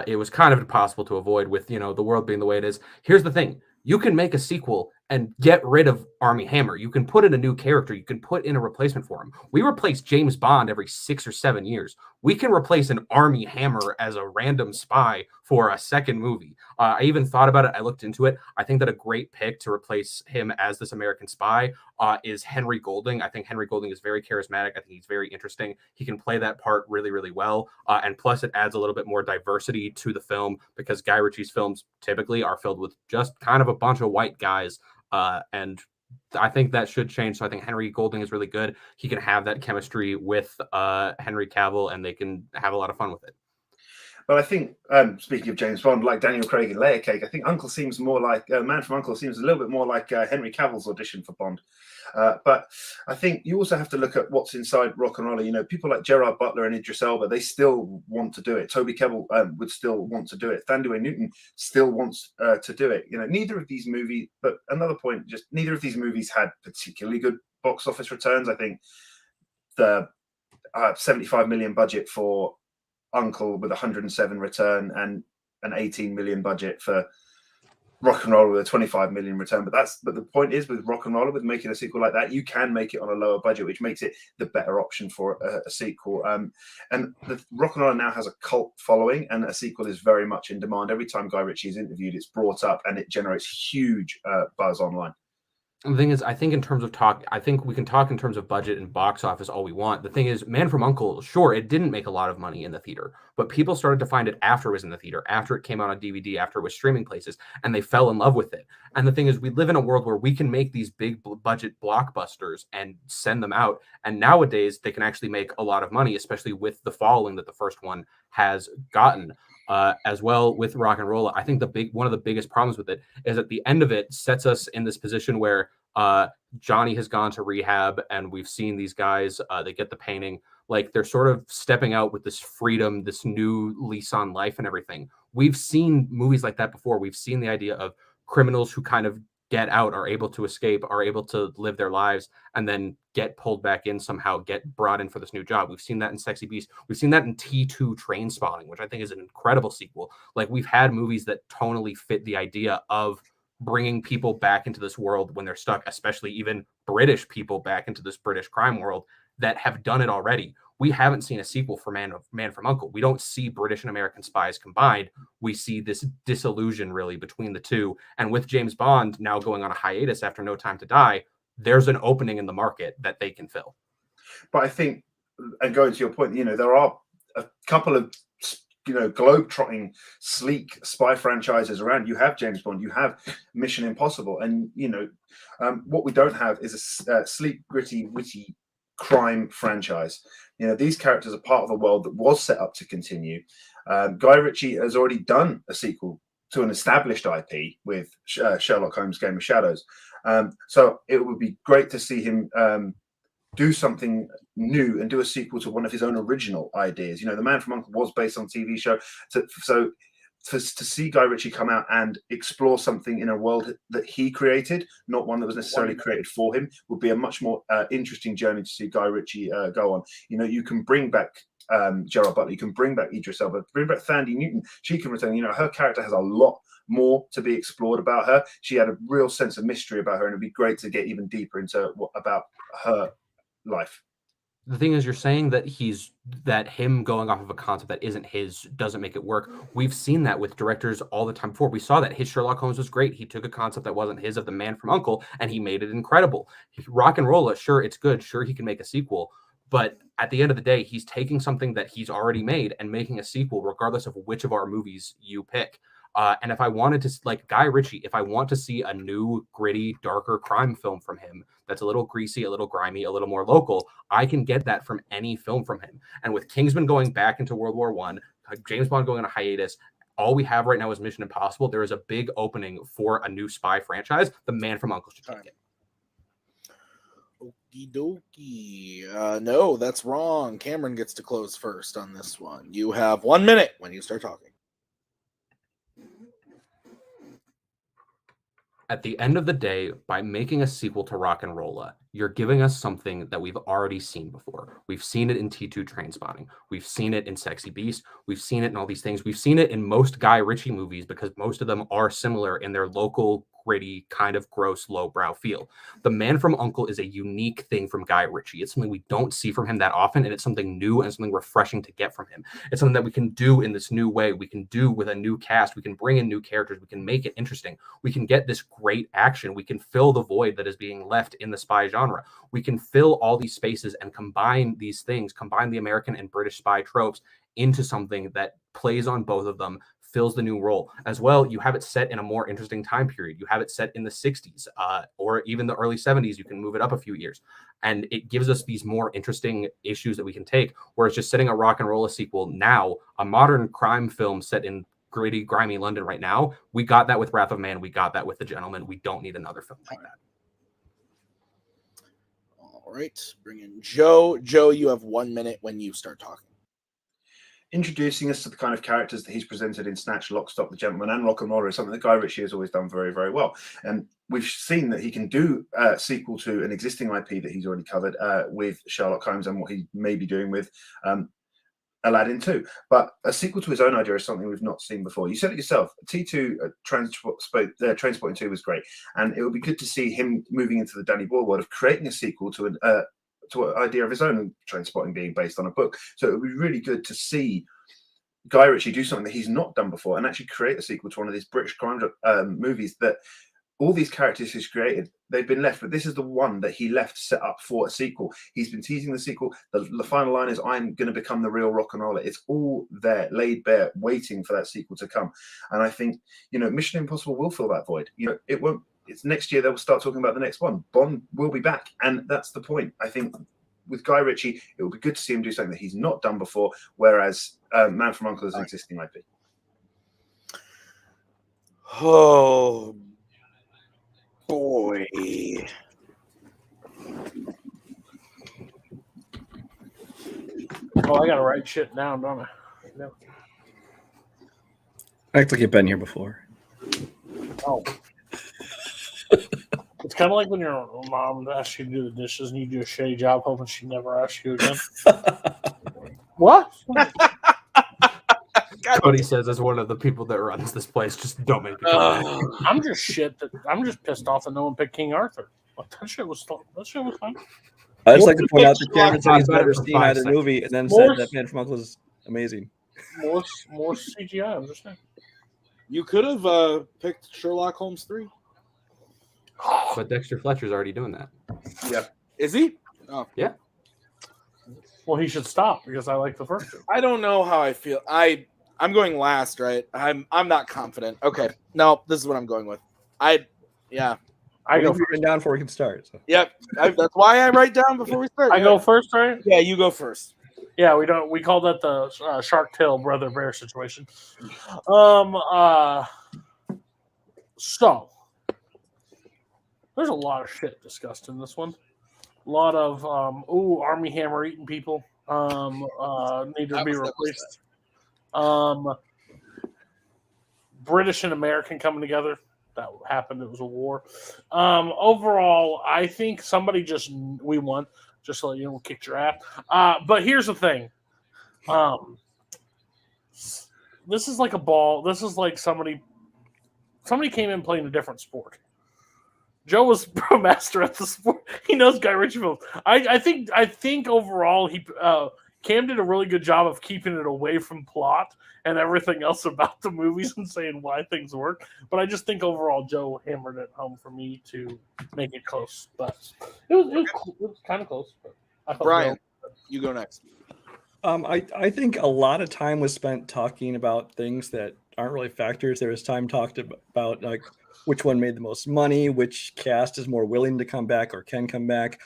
It was kind of impossible to avoid with, the world being the way it is. Here's the thing. You can make a sequel and get rid of Army Hammer. You can put in a new character. You can put in a replacement for him. We replace James Bond every 6 or 7 years. We can replace an Army Hammer as a random spy for a second movie. I even thought about it. I looked into it. I think that a great pick to replace him as this American spy is Henry Golding. I think Henry Golding is very charismatic. I think he's very interesting. He can play that part really, really well. And plus, it adds a little bit more diversity to the film because Guy Ritchie's films typically are filled with just kind of a bunch of white guys. And I think that should change. So I think Henry Golding is really good. He can have that chemistry with Henry Cavill, and they can have a lot of fun with it.
But I think, speaking of James Bond, like Daniel Craig in Layer Cake, I think Uncle seems more like Man from Uncle seems a little bit more like Henry Cavill's audition for Bond. But I think you also have to look at what's inside rock and roll. You know, people like Gerard Butler and Idris Elba, they still want to do it. Toby Kebbell would still want to do it. Thandie Newton still wants to do it. You know, neither of these movies, but another point, just neither of these movies had particularly good box office returns. I think the 75 million budget for Uncle with 107 return and an 18 million budget for Rock and Roller with a 25 million return. But the point is, with Rock and Roller, with making a sequel like that, you can make it on a lower budget, which makes it the better option for a sequel. And the Rock and Roller now has a cult following, and a sequel is very much in demand. Every time Guy Ritchie is interviewed, it's brought up, and it generates huge buzz online.
And the thing is, I think in terms of talk, I think we can talk in terms of budget and box office all we want. The thing is, Man from Uncle, sure, it didn't make a lot of money in the theater, but people started to find it after it was in the theater, after it came out on DVD, after it was streaming places, and they fell in love with it. And the thing is, we live in a world where we can make these big budget blockbusters and send them out. And nowadays, they can actually make a lot of money, especially with the following that the first one has gotten. As well with Rock and Roll. I think one of the biggest problems with it is at the end of it sets us in this position where Johnny has gone to rehab, and we've seen these guys, they get the painting, like they're sort of stepping out with this freedom, this new lease on life and everything. We've seen movies like that before. We've seen the idea of criminals who kind of get out, are able to escape, are able to live their lives, and then get pulled back in somehow, get brought in for this new job. We've seen that in Sexy Beast. We've seen that in T2 Train Spotting, which I think is an incredible sequel. Like, we've had movies that tonally fit the idea of bringing people back into this world when they're stuck, especially even British people back into this British crime world that have done it already. We haven't seen a sequel for Man from Uncle. We don't see British and American spies combined. We see this disillusion really between the two. And with James Bond now going on a hiatus after No Time to Die, there's an opening in the market that they can fill.
But I think, and going to your point, you know, there are a couple of, you know, globe-trotting, sleek spy franchises around. You have James Bond, you have Mission Impossible, and, you know, what we don't have is a sleek, gritty, witty crime franchise. You know, these characters are part of a world that was set up to continue. Guy Ritchie has already done a sequel to an established IP with Sherlock Holmes' Game of Shadows. So it would be great to see him do something new and do a sequel to one of his own original ideas. You know, The Man from Uncle was based on TV show. So to see Guy Ritchie come out and explore something in a world that he created, not one that was necessarily created for him, would be a much more interesting journey to see Guy Ritchie go on. You know, you can bring back Gerard Butler, you can bring back Idris Elba, bring back Thandie Newton. She can return. You know, her character has a lot more to be explored about her. She had a real sense of mystery about her, and it'd be great to get even deeper into about her life.
The thing is, you're saying that him going off of a concept that isn't his doesn't make it work. We've seen that with directors all the time before. We saw that his Sherlock Holmes was great. He took a concept that wasn't his of The Man from Uncle, and he made it incredible. Rock and Roll, sure, it's good. Sure, he can make a sequel. But at the end of the day, he's taking something that he's already made and making a sequel, regardless of which of our movies you pick. And if I wanted to, like Guy Ritchie, if I want to see a new, gritty, darker crime film from him that's a little greasy, a little grimy, a little more local, I can get that from any film from him. And with Kingsman going back into World War I, James Bond going on a hiatus, all we have right now is Mission Impossible. There is a big opening for a new spy franchise. The Man from Uncle should take it.
Okie dokie. No, that's wrong. Cameron gets to close first on this one. You have 1 minute when you start talking.
At the end of the day, by making a sequel to Rock and Rolla, you're giving us something that we've already seen before. We've seen it in T2 Train Spotting. We've seen it in Sexy Beast. We've seen it in all these things. We've seen it in most Guy Ritchie movies because most of them are similar in their local, gritty, kind of gross, lowbrow feel. The Man from Uncle is a unique thing from Guy Ritchie. It's something we don't see from him that often, and it's something new and something refreshing to get from him. It's something that we can do in this new way. We can do with a new cast. We can bring in new characters. We can make it interesting. We can get this great action. We can fill the void that is being left in the spy genre. We can fill all these spaces and combine these things, combine the American and British spy tropes into something that plays on both of them, fills the new role. As well, you have it set in a more interesting time period. You have it set in the 60s or even the early 70s. You can move it up a few years. And it gives us these more interesting issues that we can take, whereas just setting a rock and roll sequel now, a modern crime film set in gritty, grimy London right now, we got that with Wrath of Man. We got that with The Gentleman. We don't need another film like that.
All right, bring in Joe. Joe, you have 1 minute when you start talking.
Introducing us to the kind of characters that he's presented in Snatch, Lock, Stock, The Gentleman, and Rock and Roller is something that Guy Ritchie has always done very, very well. And we've seen that he can do a sequel to an existing IP that he's already covered with Sherlock Holmes and what he may be doing with Aladdin 2. But a sequel to his own idea is something we've not seen before. You said it yourself. T2 Trainspotting 2 was great. And it would be good to see him moving into the Danny Boyle world of creating a sequel to an idea of his own, Trainspotting being based on a book. So it would be really good to see Guy Ritchie do something that he's not done before and actually create a sequel to one of these British crime movies that all these characters he's created, they've been left, but this is the one that he left set up for a sequel. He's been teasing the sequel. The final line is, "I'm going to become the real rock and roller." It's all there, laid bare, waiting for that sequel to come. And I think, Mission Impossible will fill that void. It won't. It's next year they'll start talking about the next one. Bond will be back, and that's the point. I think with Guy Ritchie, it would be good to see him do something that he's not done before, whereas Man from U.N.C.L.E. is an existing IP.
Oh, boy.
Oh, I got to write shit down, don't I? No.
I act like you've been here before.
Oh. It's kind of like when your mom asks you to do the dishes and you do a shitty job hoping she never asks you again. What?
Cody says, as one of the people that runs this place, just don't make it.
I'm just pissed off that no one picked King Arthur. That shit was fun.
I just like to point out that Cameron said he's never seen either movie and then said that Man from U.N.C.L.E. is amazing.
More CGI, I'm just saying.
You could have picked Sherlock Holmes 3.
But Dexter Fletcher's already doing that.
Yeah.
Is he? Oh.
Yeah.
Well, he should stop because I like the first two.
I don't know how I feel. I'm going last, right? I'm not confident. Okay. No, this is what I'm going with. I go
written down before we can start. So.
Yep. That's why I write down before we start.
Go first, right?
Yeah, you go first.
Yeah, we call that the Shark Tail Brother Bear situation. So there's a lot of shit discussed in this one. A lot of Army Hammer eating people need to be replaced. British and American coming together. That happened. It was a war. Overall, I think somebody we won. Just so you know, kicked your ass. But here's the thing. This is like a ball. This is like somebody came in playing a different sport. Joe was pro master at the sport. He knows Guy Ritchie films. I think overall Cam did a really good job of keeping it away from plot and everything else about the movies and saying why things work. But I just think overall Joe hammered it home for me to make it close. But it was kind of close. But I thought
Brian, you go next.
I think a lot of time was spent talking about things that aren't really factors. There was time talked about like which one made the most money, which cast is more willing to come back or can come back,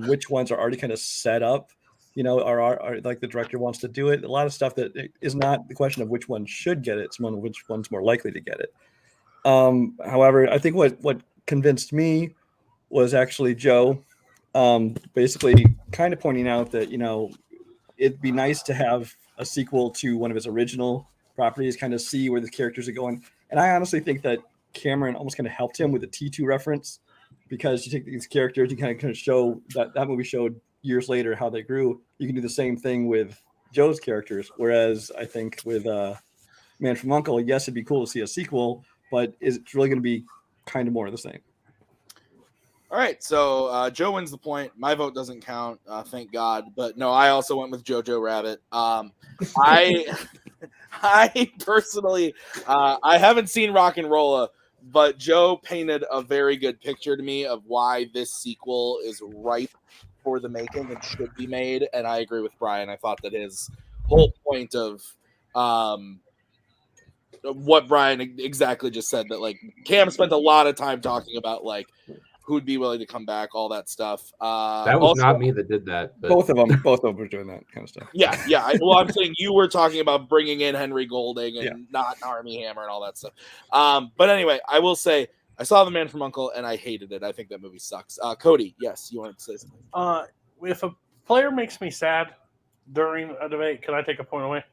which ones are already kind of set up, are like the director wants to do it. A lot of stuff that is not the question of which one should get it, it's which one's more likely to get it. However, I think what convinced me was actually Joe, basically kind of pointing out that, it'd be nice to have a sequel to one of his original properties, kind of see where the characters are going. And I honestly think that Cameron almost kind of helped him with the T2 reference, because you take these characters, you kind of show that movie showed years later how they grew. You can do the same thing with Joe's characters. Whereas I think with Man from U.N.C.L.E., yes, it'd be cool to see a sequel, but it's really going to be kind of more of the same.
All right, so Joe wins the point. My vote doesn't count, thank God. But no, I also went with Jojo Rabbit. I personally, I haven't seen Rock and Rolla, but Joe painted a very good picture to me of why this sequel is ripe for the making and should be made. And I agree with Brian. I thought that his whole point of what Brian exactly just said, that like Cam spent a lot of time talking about like who'd be willing to come back, all that stuff.
That was
Also,
not me that did that. But...
Both of them were doing that kind of stuff.
Yeah. I'm saying you were talking about bringing in Henry Golding and not Army Hammer and all that stuff. But anyway, I will say I saw The Man from U.N.C.L.E. and I hated it. I think that movie sucks. Cody, yes, you wanted to say something.
If a player makes me sad during a debate, can I take a point away?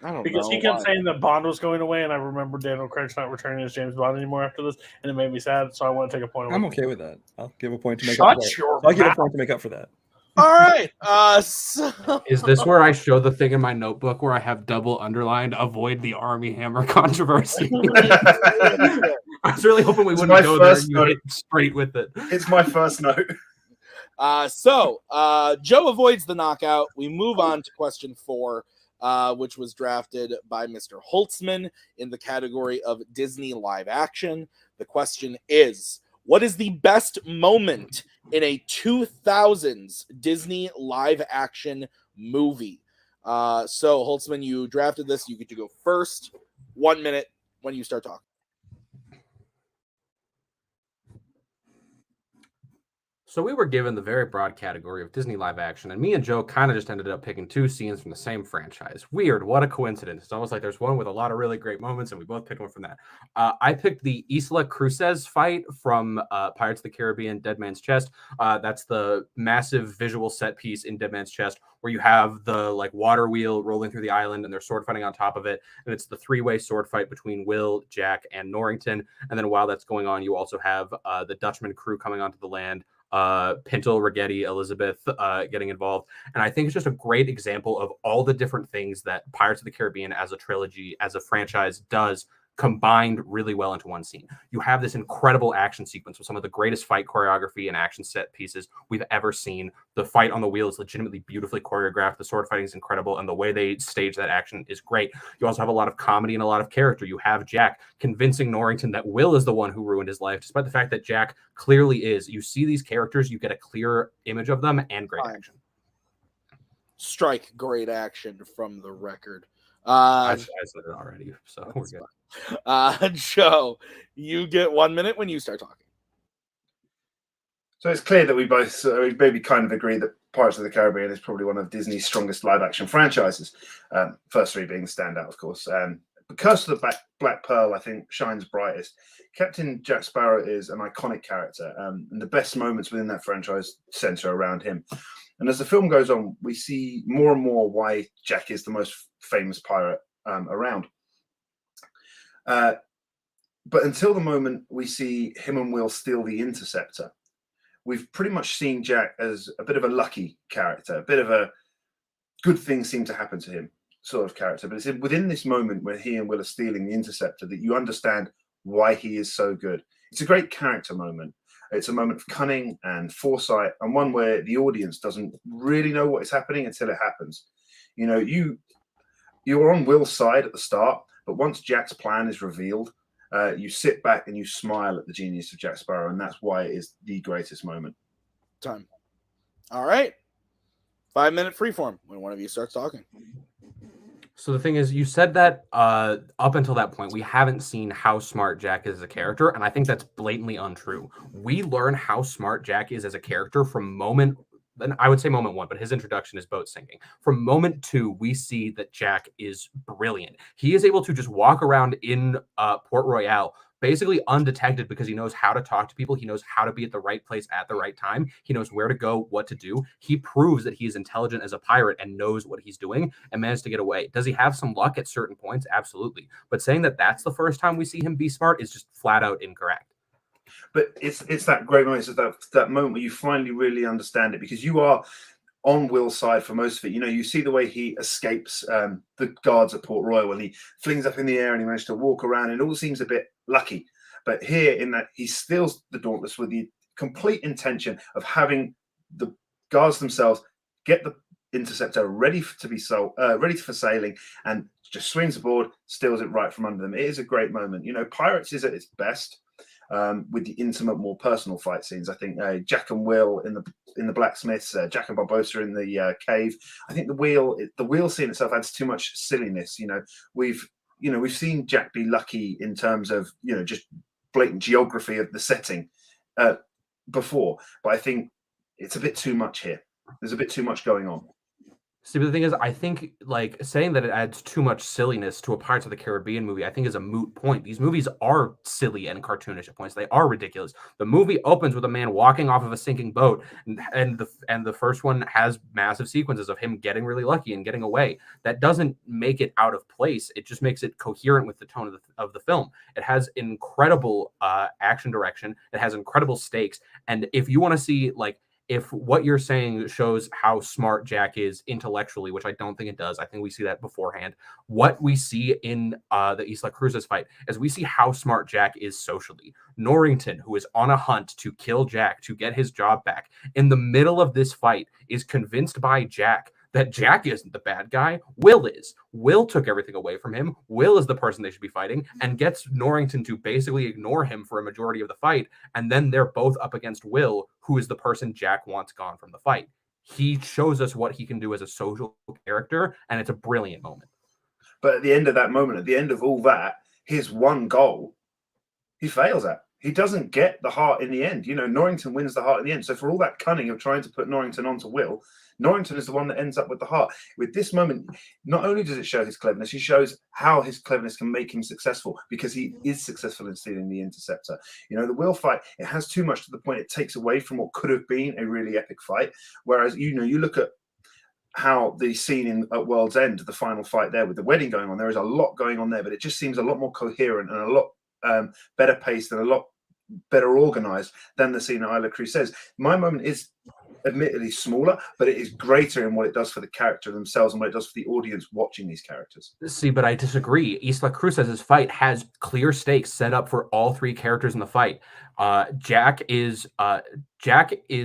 I don't
because
know.
he kept saying that Bond was going away, and I remember Daniel Craig's not returning as James Bond anymore after this, and it made me sad. So I want to take a point away.
I'm okay with that. I'll give a point to make up for that. I'll give a point to make up for that.
All right. So...
Is this where I show the thing in my notebook where I have double underlined, avoid the Army Hammer controversy? I was really hoping we wouldn't go there and you hit straight with it.
It's my first note.
So Joe avoids the knockout. We move on to question 4, which was drafted by Mr. Holzmann in the category of Disney live action. The question is, what is the best moment in a 2000s Disney live action movie? So Holzmann, you drafted this. You get to go first. 1 minute when you start talking.
So we were given the very broad category of Disney live action, and me and Joe kind of just ended up picking 2 scenes from the same franchise. Weird. What a coincidence. It's almost like there's one with a lot of really great moments, and we both picked one from that. I picked the Isla Cruces fight from Pirates of the Caribbean, Dead Man's Chest. That's the massive visual set piece in Dead Man's Chest where you have the like water wheel rolling through the island and they're sword fighting on top of it. And it's the 3-way sword fight between Will, Jack, and Norrington. And then while that's going on, you also have the Dutchman crew coming onto the land. Pinto, Rigetti, Elizabeth getting involved. And I think it's just a great example of all the different things that Pirates of the Caribbean as a trilogy, as a franchise does combined really well into one scene. You have this incredible action sequence with some of the greatest fight choreography and action set pieces we've ever seen. The fight on the wheel is legitimately beautifully choreographed. The sword fighting is incredible, and the way they stage that action is great. You also have a lot of comedy and a lot of character. You have Jack convincing Norrington that Will is the one who ruined his life, despite the fact that Jack clearly is. You see these characters, you get a clear image of them, and great action.
Strike great action from the record.
I said it already, so we're good.
Joe, you get 1 minute when you start talking.
So it's clear that we both maybe kind of agree that Pirates of the Caribbean is probably one of Disney's strongest live-action franchises. First 3 being the standout, of course. The Curse of the Black Pearl, I think, shines brightest. Captain Jack Sparrow is an iconic character, and the best moments within that franchise center around him. And as the film goes on, we see more and more why Jack is the most famous pirate around. But until the moment we see him and Will steal the Interceptor, we've pretty much seen Jack as a bit of a lucky character, a bit of a good things seem to happen to him sort of character. But it's within this moment where he and Will are stealing the Interceptor that you understand why he is so good. It's a great character moment. It's a moment of cunning and foresight, and one where the audience doesn't really know what is happening until it happens. You know, you're on Will's side at the start, but once Jack's plan is revealed, you sit back and you smile at the genius of Jack Sparrow, and that's why it is the greatest moment.
Time. All right. 5 minute freeform when one of you starts talking.
So the thing is, you said that up until that point, we haven't seen how smart Jack is as a character, and I think that's blatantly untrue. We learn how smart Jack is as a character from moment, and I would say moment 1, but his introduction is boat sinking. From moment 2, we see that Jack is brilliant. He is able to just walk around in Port Royale basically undetected because he knows how to talk to people. He knows how to be at the right place at the right time. He knows where to go, what to do. He proves that he is intelligent as a pirate and knows what he's doing and managed to get away. Does he have some luck at certain points? Absolutely. But saying that that's the first time we see him be smart is just flat out incorrect.
But it's that great moment. It's that moment where you finally really understand it, because you are on Will's side for most of it. You know, you see the way he escapes the guards at Port Royal when he flings up in the air and he managed to walk around, and it all seems a bit lucky. But here, in that he steals the Dauntless with the complete intention of having the guards themselves get the Interceptor ready for sailing, and just swings aboard, steals it right from under them. It is a great moment. You know, Pirates is at its best with the intimate, more personal fight scenes. I think Jack and Will in the blacksmiths, Jack and Barbossa in the cave. I think the wheel scene itself adds too much silliness. We've seen Jack be lucky in terms of just blatant geography of the setting before, but I think it's a bit too much here. There's a bit too much going on.
See, but the thing is, I think like saying that it adds too much silliness to a Pirates of the Caribbean movie, I think is a moot point. These movies are silly and cartoonish at points. They are ridiculous. The movie opens with a man walking off of a sinking boat, and the first one has massive sequences of him getting really lucky and getting away. That doesn't make it out of place. It just makes it coherent with the tone of the film. It has incredible action direction. It has incredible stakes. And if you want to see if what you're saying shows how smart Jack is intellectually, which I don't think it does, I think we see that beforehand. What we see in the Isla Cruces fight is we see how smart Jack is socially. Norrington, who is on a hunt to kill Jack to get his job back, in the middle of this fight is convinced by Jack that Jack isn't the bad guy. Will is. Will took everything away from him. Will is the person they should be fighting, and gets Norrington to basically ignore him for a majority of the fight. And then they're both up against Will, who is the person Jack wants gone from the fight. He shows us what he can do as a social character, and it's a brilliant moment.
But at the end of that moment, at the end of all that, his one goal, he fails at. He doesn't get the heart in the end. Norrington wins the heart in the end. So for all that cunning of trying to put Norrington onto Will, Norrington is the one that ends up with the heart. With this moment, not only does it show his cleverness, he shows how his cleverness can make him successful, because he is successful in stealing the interceptor. The Will fight, it has too much to the point it takes away from what could have been a really epic fight. Whereas, you look at how the scene at World's End, the final fight there with the wedding going on, there is a lot going on there, but it just seems a lot more coherent and a lot better paced and a lot better organized than the scene at Isla Cruces. My moment is admittedly smaller, but it is greater in what it does for the character themselves and what it does for the audience watching these characters.
See, but I disagree. Isla Cruces' fight has clear stakes set up for all three characters in the fight. Jack is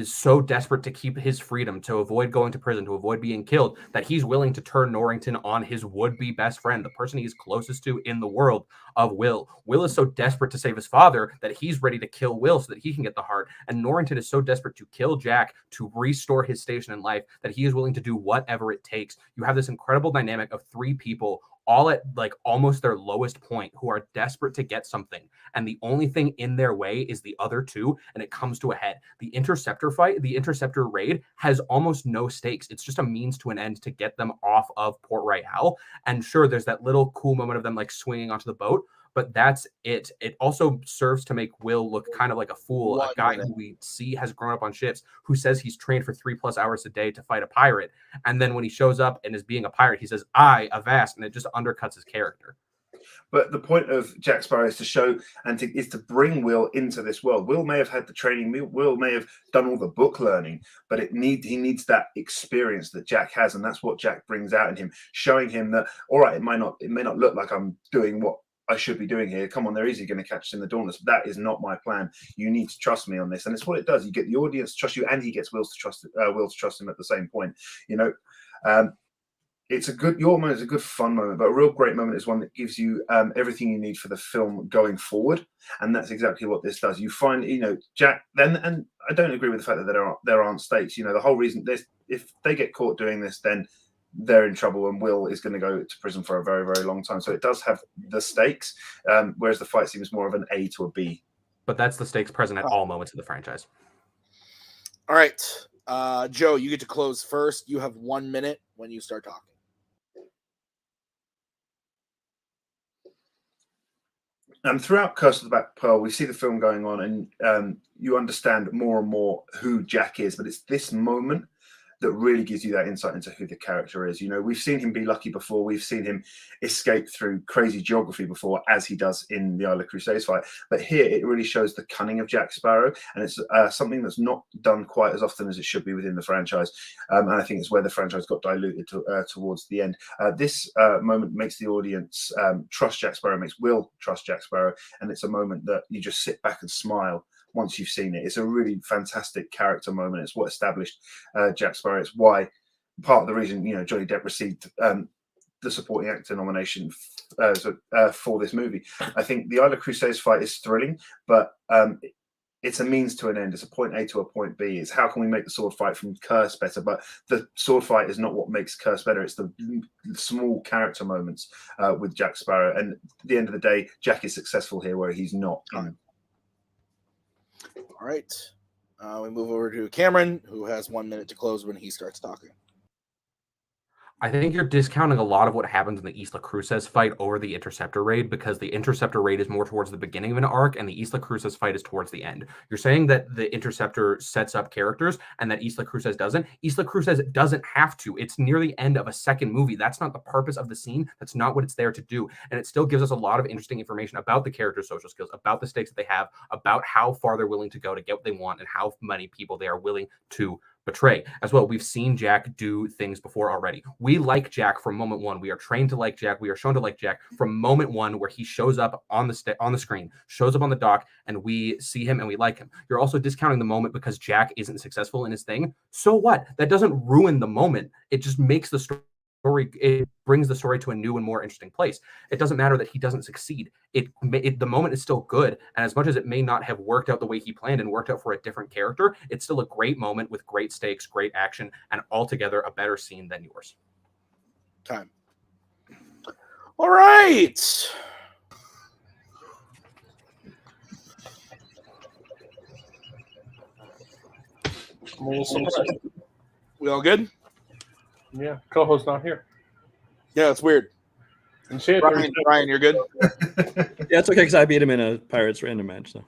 so desperate to keep his freedom, to avoid going to prison, to avoid being killed, that he's willing to turn Norrington on his would-be best friend, the person he's closest to in the world, of Will. Will is so desperate to save his father that he's ready to kill Will so that he can get the heart. And Norrington is so desperate to kill Jack to restore his station in life that he is willing to do whatever it takes. You have this incredible dynamic of three people all at almost their lowest point, who are desperate to get something, and the only thing in their way is the other two, and it comes to a head. The interceptor raid has almost no stakes. It's just a means to an end to get them off of Port Royal. And sure, there's that little cool moment of them swinging onto the boat, but that's it. It also serves to make Will look kind of like a fool, a guy who we see has grown up on ships, who says he's trained for 3+ hours a day to fight a pirate. And then when he shows up and is being a pirate, he says, "I, Avast," and it just undercuts his character.
But the point of Jack Sparrow is to show is to bring Will into this world. Will may have had the training, Will may have done all the book learning, but he needs that experience that Jack has, and that's what Jack brings out in him, showing him that, all right, it may not look like I'm doing what I should be doing here. Come on, they're easily going to catch us in the Dauntless. That is not my plan. You need to trust me on this, and it's what it does. You get the audience to trust you, and he gets Will to trust him at the same point. It's your moment is a good fun moment, but a real great moment is one that gives you everything you need for the film going forward, and that's exactly what this does. You find, Jack. And I don't agree with the fact that there aren't stakes. The whole reason if they get caught doing this, then they're in trouble, and Will is going to go to prison for a very, very long time. So it does have the stakes, whereas the fight seems more of an A to a B.
But that's the stakes present at all moments of the franchise.
All right. Joe, you get to close first. You have 1 minute when you start talking.
Throughout Curse of the Black Pearl, we see the film going on, and you understand more and more who Jack is. But it's this moment that really gives you that insight into who the character is. We've seen him be lucky before. We've seen him escape through crazy geography before, as he does in the Isla Cruces fight. But here, it really shows the cunning of Jack Sparrow, and it's something that's not done quite as often as it should be within the franchise. And I think it's where the franchise got diluted towards the end. This moment makes the audience trust Jack Sparrow, makes Will trust Jack Sparrow, and it's a moment that you just sit back and smile once you've seen it. It's a really fantastic character moment. It's what established Jack Sparrow. It's why part of the reason Johnny Depp received the the supporting actor nomination for this movie. I think the Isla Cruces fight is thrilling, but it's a means to an end. It's a point A to a point B. It's how can we make the sword fight from Curse better? But the sword fight is not what makes Curse better. It's the small character moments with Jack Sparrow. And at the end of the day, Jack is successful here where he's not.
All right. We move over to Cameron, who has 1 minute to close when he starts talking.
I think you're discounting a lot of what happens in the Isla Cruces fight over the Interceptor raid, because the Interceptor raid is more towards the beginning of an arc and the Isla Cruces fight is towards the end. You're saying that the Interceptor sets up characters and that Isla Cruces doesn't. Isla Cruces doesn't have to. It's near the end of a second movie. That's not the purpose of the scene. That's not what it's there to do. And it still gives us a lot of interesting information about the character's social skills, about the stakes that they have, about how far they're willing to go to get what they want, and how many people they are willing to betray as well. We've seen Jack do things before already. We like Jack from moment one. We are trained to like Jack. We are shown to like Jack from moment one, where he shows up on the screen, shows up on the dock, and we see him and we like him. You're also discounting the moment because Jack isn't successful in his thing. So what? That doesn't ruin the moment. It just makes the story, it brings the story to a new and more interesting place. It doesn't matter that he doesn't succeed. The moment is still good. And as much as it may not have worked out the way he planned and worked out for a different character, it's still a great moment with great stakes, great action, and altogether a better scene than yours.
Time. All right. We all good?
Yeah, co-host not here.
Yeah, it's weird.
And see it,
Brian, you're good?
Yeah, it's okay because I beat him in a Pirates random match. So.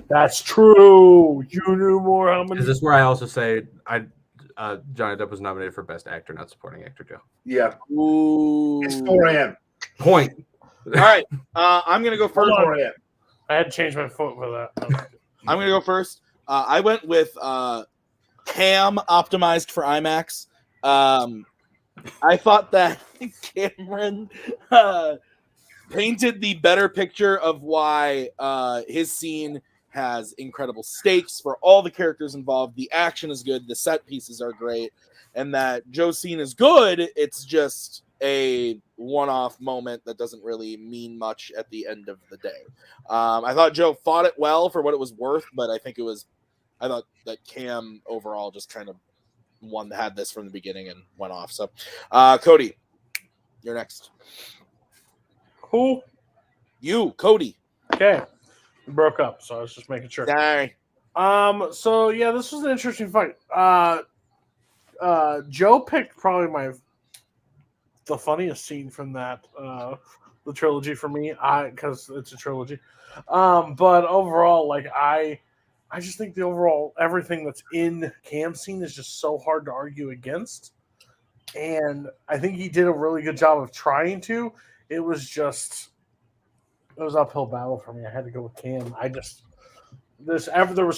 That's true. You knew more. How many?
Is this where I also say Johnny Depp was nominated for Best Actor, not Supporting Actor, Joe?
Yeah.
Ooh.
It's 4 a.m.
Point.
All right. I'm going to go first.
4 a.m.
I had to change my foot for that.
I'm going to go first. I went with Cam optimized for IMAX. I thought that Cameron painted the better picture of why his scene has incredible stakes for all the characters involved. The action is good. The set pieces are great. And that Joe's scene is good. It's just a one-off moment that doesn't really mean much at the end of the day. I thought Joe fought it well for what it was worth, but I thought that Cam overall just kind of had this from the beginning and went off. So, Cody, you're next.
Who?
You, Cody.
Okay. We broke up, so I was just making sure.
Sorry.
So yeah, this was an interesting fight. Joe picked probably the funniest scene from that the trilogy for me. Because it's a trilogy. But overall, like I just think the overall everything that's in Cam's scene is just so hard to argue against. And I think he did a really good job of trying to. It was uphill battle for me. I had to go with Cam. There's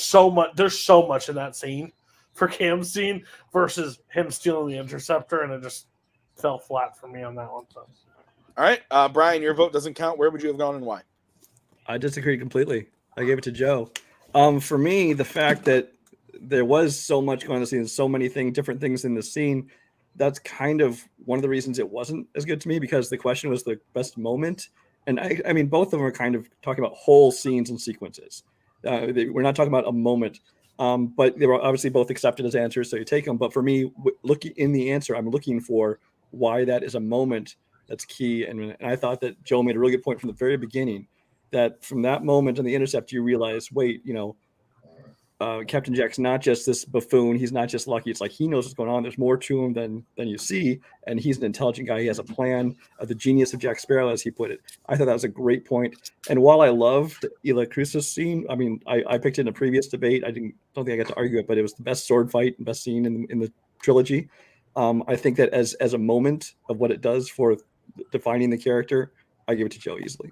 so much in that scene for Cam's scene versus him stealing the interceptor, and it just fell flat for me on that one. So.
All right, Brian, your vote doesn't count. Where would you have gone and why?
I disagree completely. I gave it to Joe. For me, the fact that there was so much going on in the scene, so many different things in the scene, that's kind of one of the reasons it wasn't as good to me, because the question was the best moment. And I mean, both of them are kind of talking about whole scenes and sequences. We're not talking about a moment, but they were obviously both accepted as answers, so you take them. But for me, looking in the answer, I'm looking for why that is a moment that's key. And I thought that Joe made a really good point from the very beginning, that from that moment on the intercept, you realize, wait, Captain Jack's not just this buffoon. He's not just lucky. It's like he knows what's going on. There's more to him than you see. And he's an intelligent guy. He has a plan. The genius of Jack Sparrow, as he put it. I thought that was a great point. And while I loved Isla Cruces' scene, I mean, I picked it in a previous debate. I don't think I got to argue it, but it was the best sword fight and best scene in the trilogy. I think that as a moment of what it does for defining the character, I give it to Joe easily.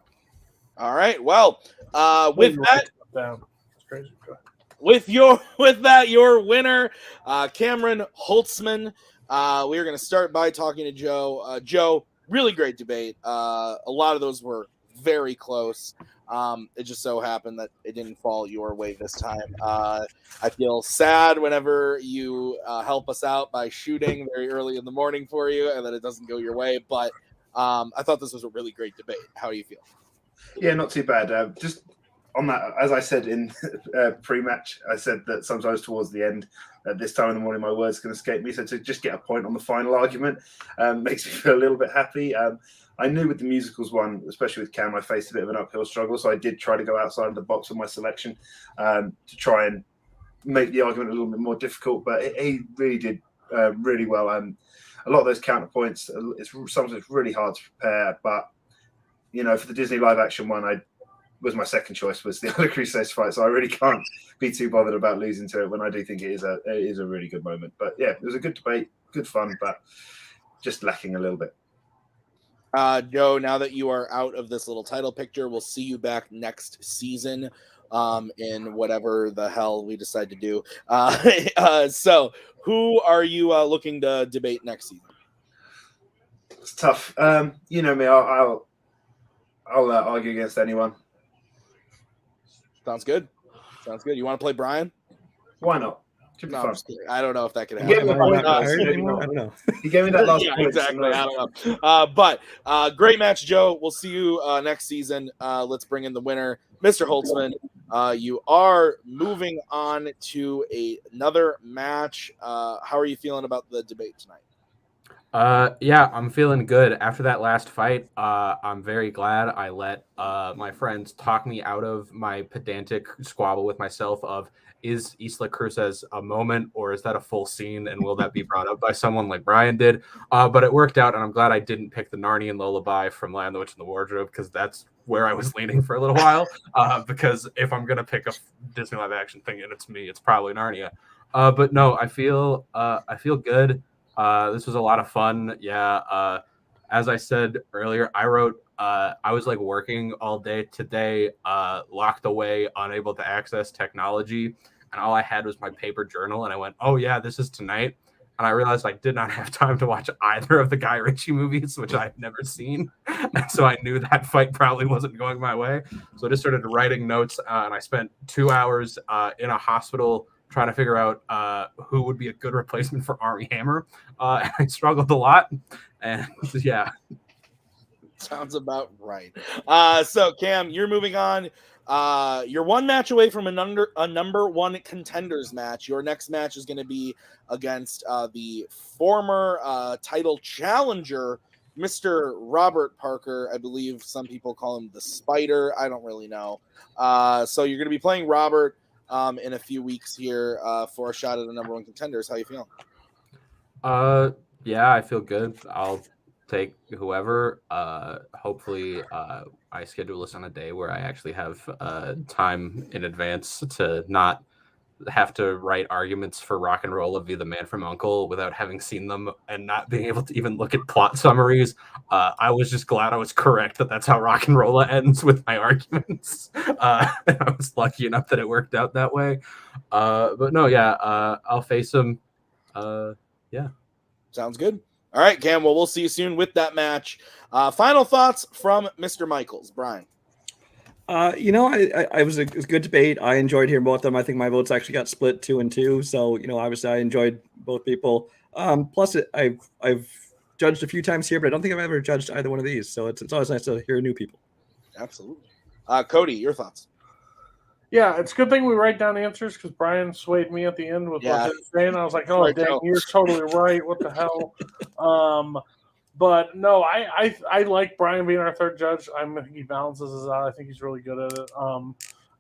All right. Well, with that,
it's crazy.
with that, your winner, Cameron Holzmann. We are going to start by talking to Joe. Joe, really great debate. A lot of those were very close. It just so happened that it didn't fall your way this time. I feel sad whenever you help us out by shooting very early in the morning for you, and that it doesn't go your way. But I thought this was a really great debate. How do you feel?
Yeah, not too bad. Just on that, as I said in pre-match, I said that sometimes towards the end, at this time in the morning, my words can escape me. So to just get a point on the final argument makes me feel a little bit happy. I knew with the musicals one, especially with Cam, I faced a bit of an uphill struggle. So I did try to go outside of the box with my selection to try and make the argument a little bit more difficult. But he really did really well. And a lot of those counterpoints, sometimes it's really hard to prepare. But, you know, for the Disney live action one, was my second choice was the other Crusaders fight. So I really can't be too bothered about losing to it when I do think it is a really good moment. But yeah, it was a good debate, good fun, but just lacking a little bit.
Joe, now that you are out of this little title picture, we'll see you back next season in whatever the hell we decide to do. So who are you looking to debate next season?
It's tough. You know me, I'll argue against anyone.
Sounds good. You want to play Brian?
Why not?
No, I don't know if that can
He gave me
happen.
I don't know.
He gave me that last point.
Exactly. I don't know. But great match, Joe. We'll see you next season. Let's bring in the winner, Mr. Holzmann. You are moving on to another match. How are you feeling about the debate tonight?
Yeah, I'm feeling good. After that last fight, I'm very glad I let my friends talk me out of my pedantic squabble with myself of, is Isla Cruces a moment or is that a full scene, and will that be brought up by someone like Brian did? But it worked out, and I'm glad I didn't pick the Narnian lullaby from Lion, the Witch, and the Wardrobe, because that's where I was leaning for a little while. Because if I'm going to pick a Disney live action thing and it's me, it's probably Narnia. But no, I feel good. This was a lot of fun. Yeah. As I said earlier, I wrote, I was like working all day today, locked away, unable to access technology. And all I had was my paper journal. And I went, oh yeah, this is tonight. And I realized I did not have time to watch either of the Guy Ritchie movies, which I've never seen. And so I knew that fight probably wasn't going my way. So I just started writing notes, and I spent 2 hours in a hospital trying to figure out who would be a good replacement for Armie Hammer. And I struggled a lot. And yeah.
Sounds about right. So Cam, you're moving on. You're one match away from a number one contenders match. Your next match is going to be against the former title challenger, Mr. Robert Parker. I believe some people call him the Spider. I don't really know. So you're going to be playing Robert in a few weeks here for a shot at the number one contenders. How you feeling?
Yeah, I feel good. I'll take whoever. Hopefully I schedule this on a day where I actually have time in advance to not have to write arguments for Rock and Roll of Via the Man from U.N.C.L.E. without having seen them and not being able to even look at plot summaries. I was just glad I was correct that that's how Rock and Roll ends with my arguments. I was lucky enough that it worked out that way. But no, yeah, I'll face him. Yeah.
Sounds good. All right, Cam. Well, we'll see you soon with that match. Final thoughts from Mr. Michaels. Brian.
It was a good debate. I enjoyed hearing both of them. I think my votes actually got split 2-2. So, obviously I enjoyed both people. Plus, I've judged a few times here, but I don't think I've ever judged either one of these. So it's always nice to hear new people.
Absolutely. Cody, your thoughts?
Yeah, it's a good thing we write down answers because Brian swayed me at the end with what he was saying. I was like, oh, dang, you're totally right. What the hell? But no, I like Brian being our third judge. I think he balances us out. I think he's really good at it.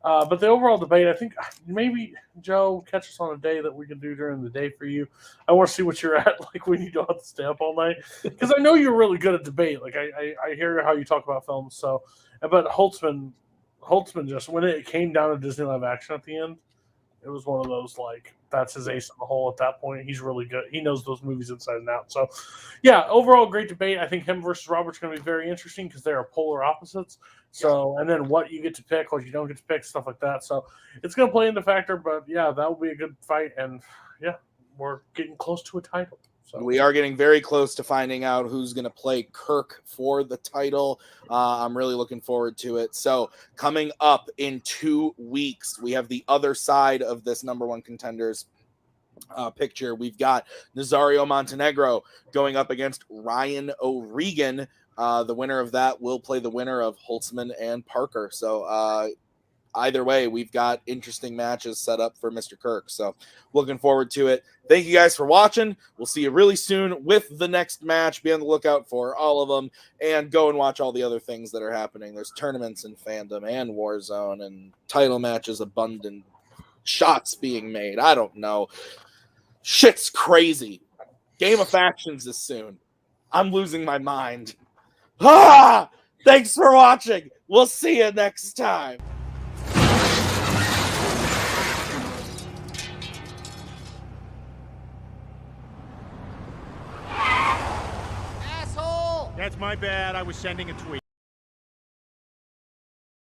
But the overall debate, I think maybe, Joe, catch us on a day that we can do during the day for you. I want to see what you're at, like when you don't have to stay up all night. Because I know you're really good at debate. Like I hear how you talk about films. So, but Holtzmann just, when it came down to Disney live action at the end, it was one of those, like, that's his ace in the hole at that point. He's really good. He knows those movies inside and out. So, yeah, overall, great debate. I think him versus Robert's going to be very interesting because they are polar opposites. So, and then what you get to pick, what you don't get to pick, stuff like that. So, it's going to play into factor. But, yeah, that will be a good fight. And, yeah, we're getting close to a title. So
we are getting very close to finding out who's going to play Kirk for the title. I'm really looking forward to it. So coming up in 2 weeks, we have the other side of this number one contenders picture. We've got Nazario Montenegro going up against Ryan O'Regan. The winner of that will play the winner of Holzmann and Parker. So either way, we've got interesting matches set up for Mr. Kirk. So looking forward to it. Thank you guys for watching. We'll see you really soon with the next match. Be on the lookout for all of them and go and watch all the other things that are happening. There's tournaments in Fandom and Warzone and title matches abundant. Shots being made. I don't know. Shit's crazy. Game of Factions is soon. I'm losing my mind. Thanks for watching. We'll see you next time.
That's my bad. I was sending a tweet.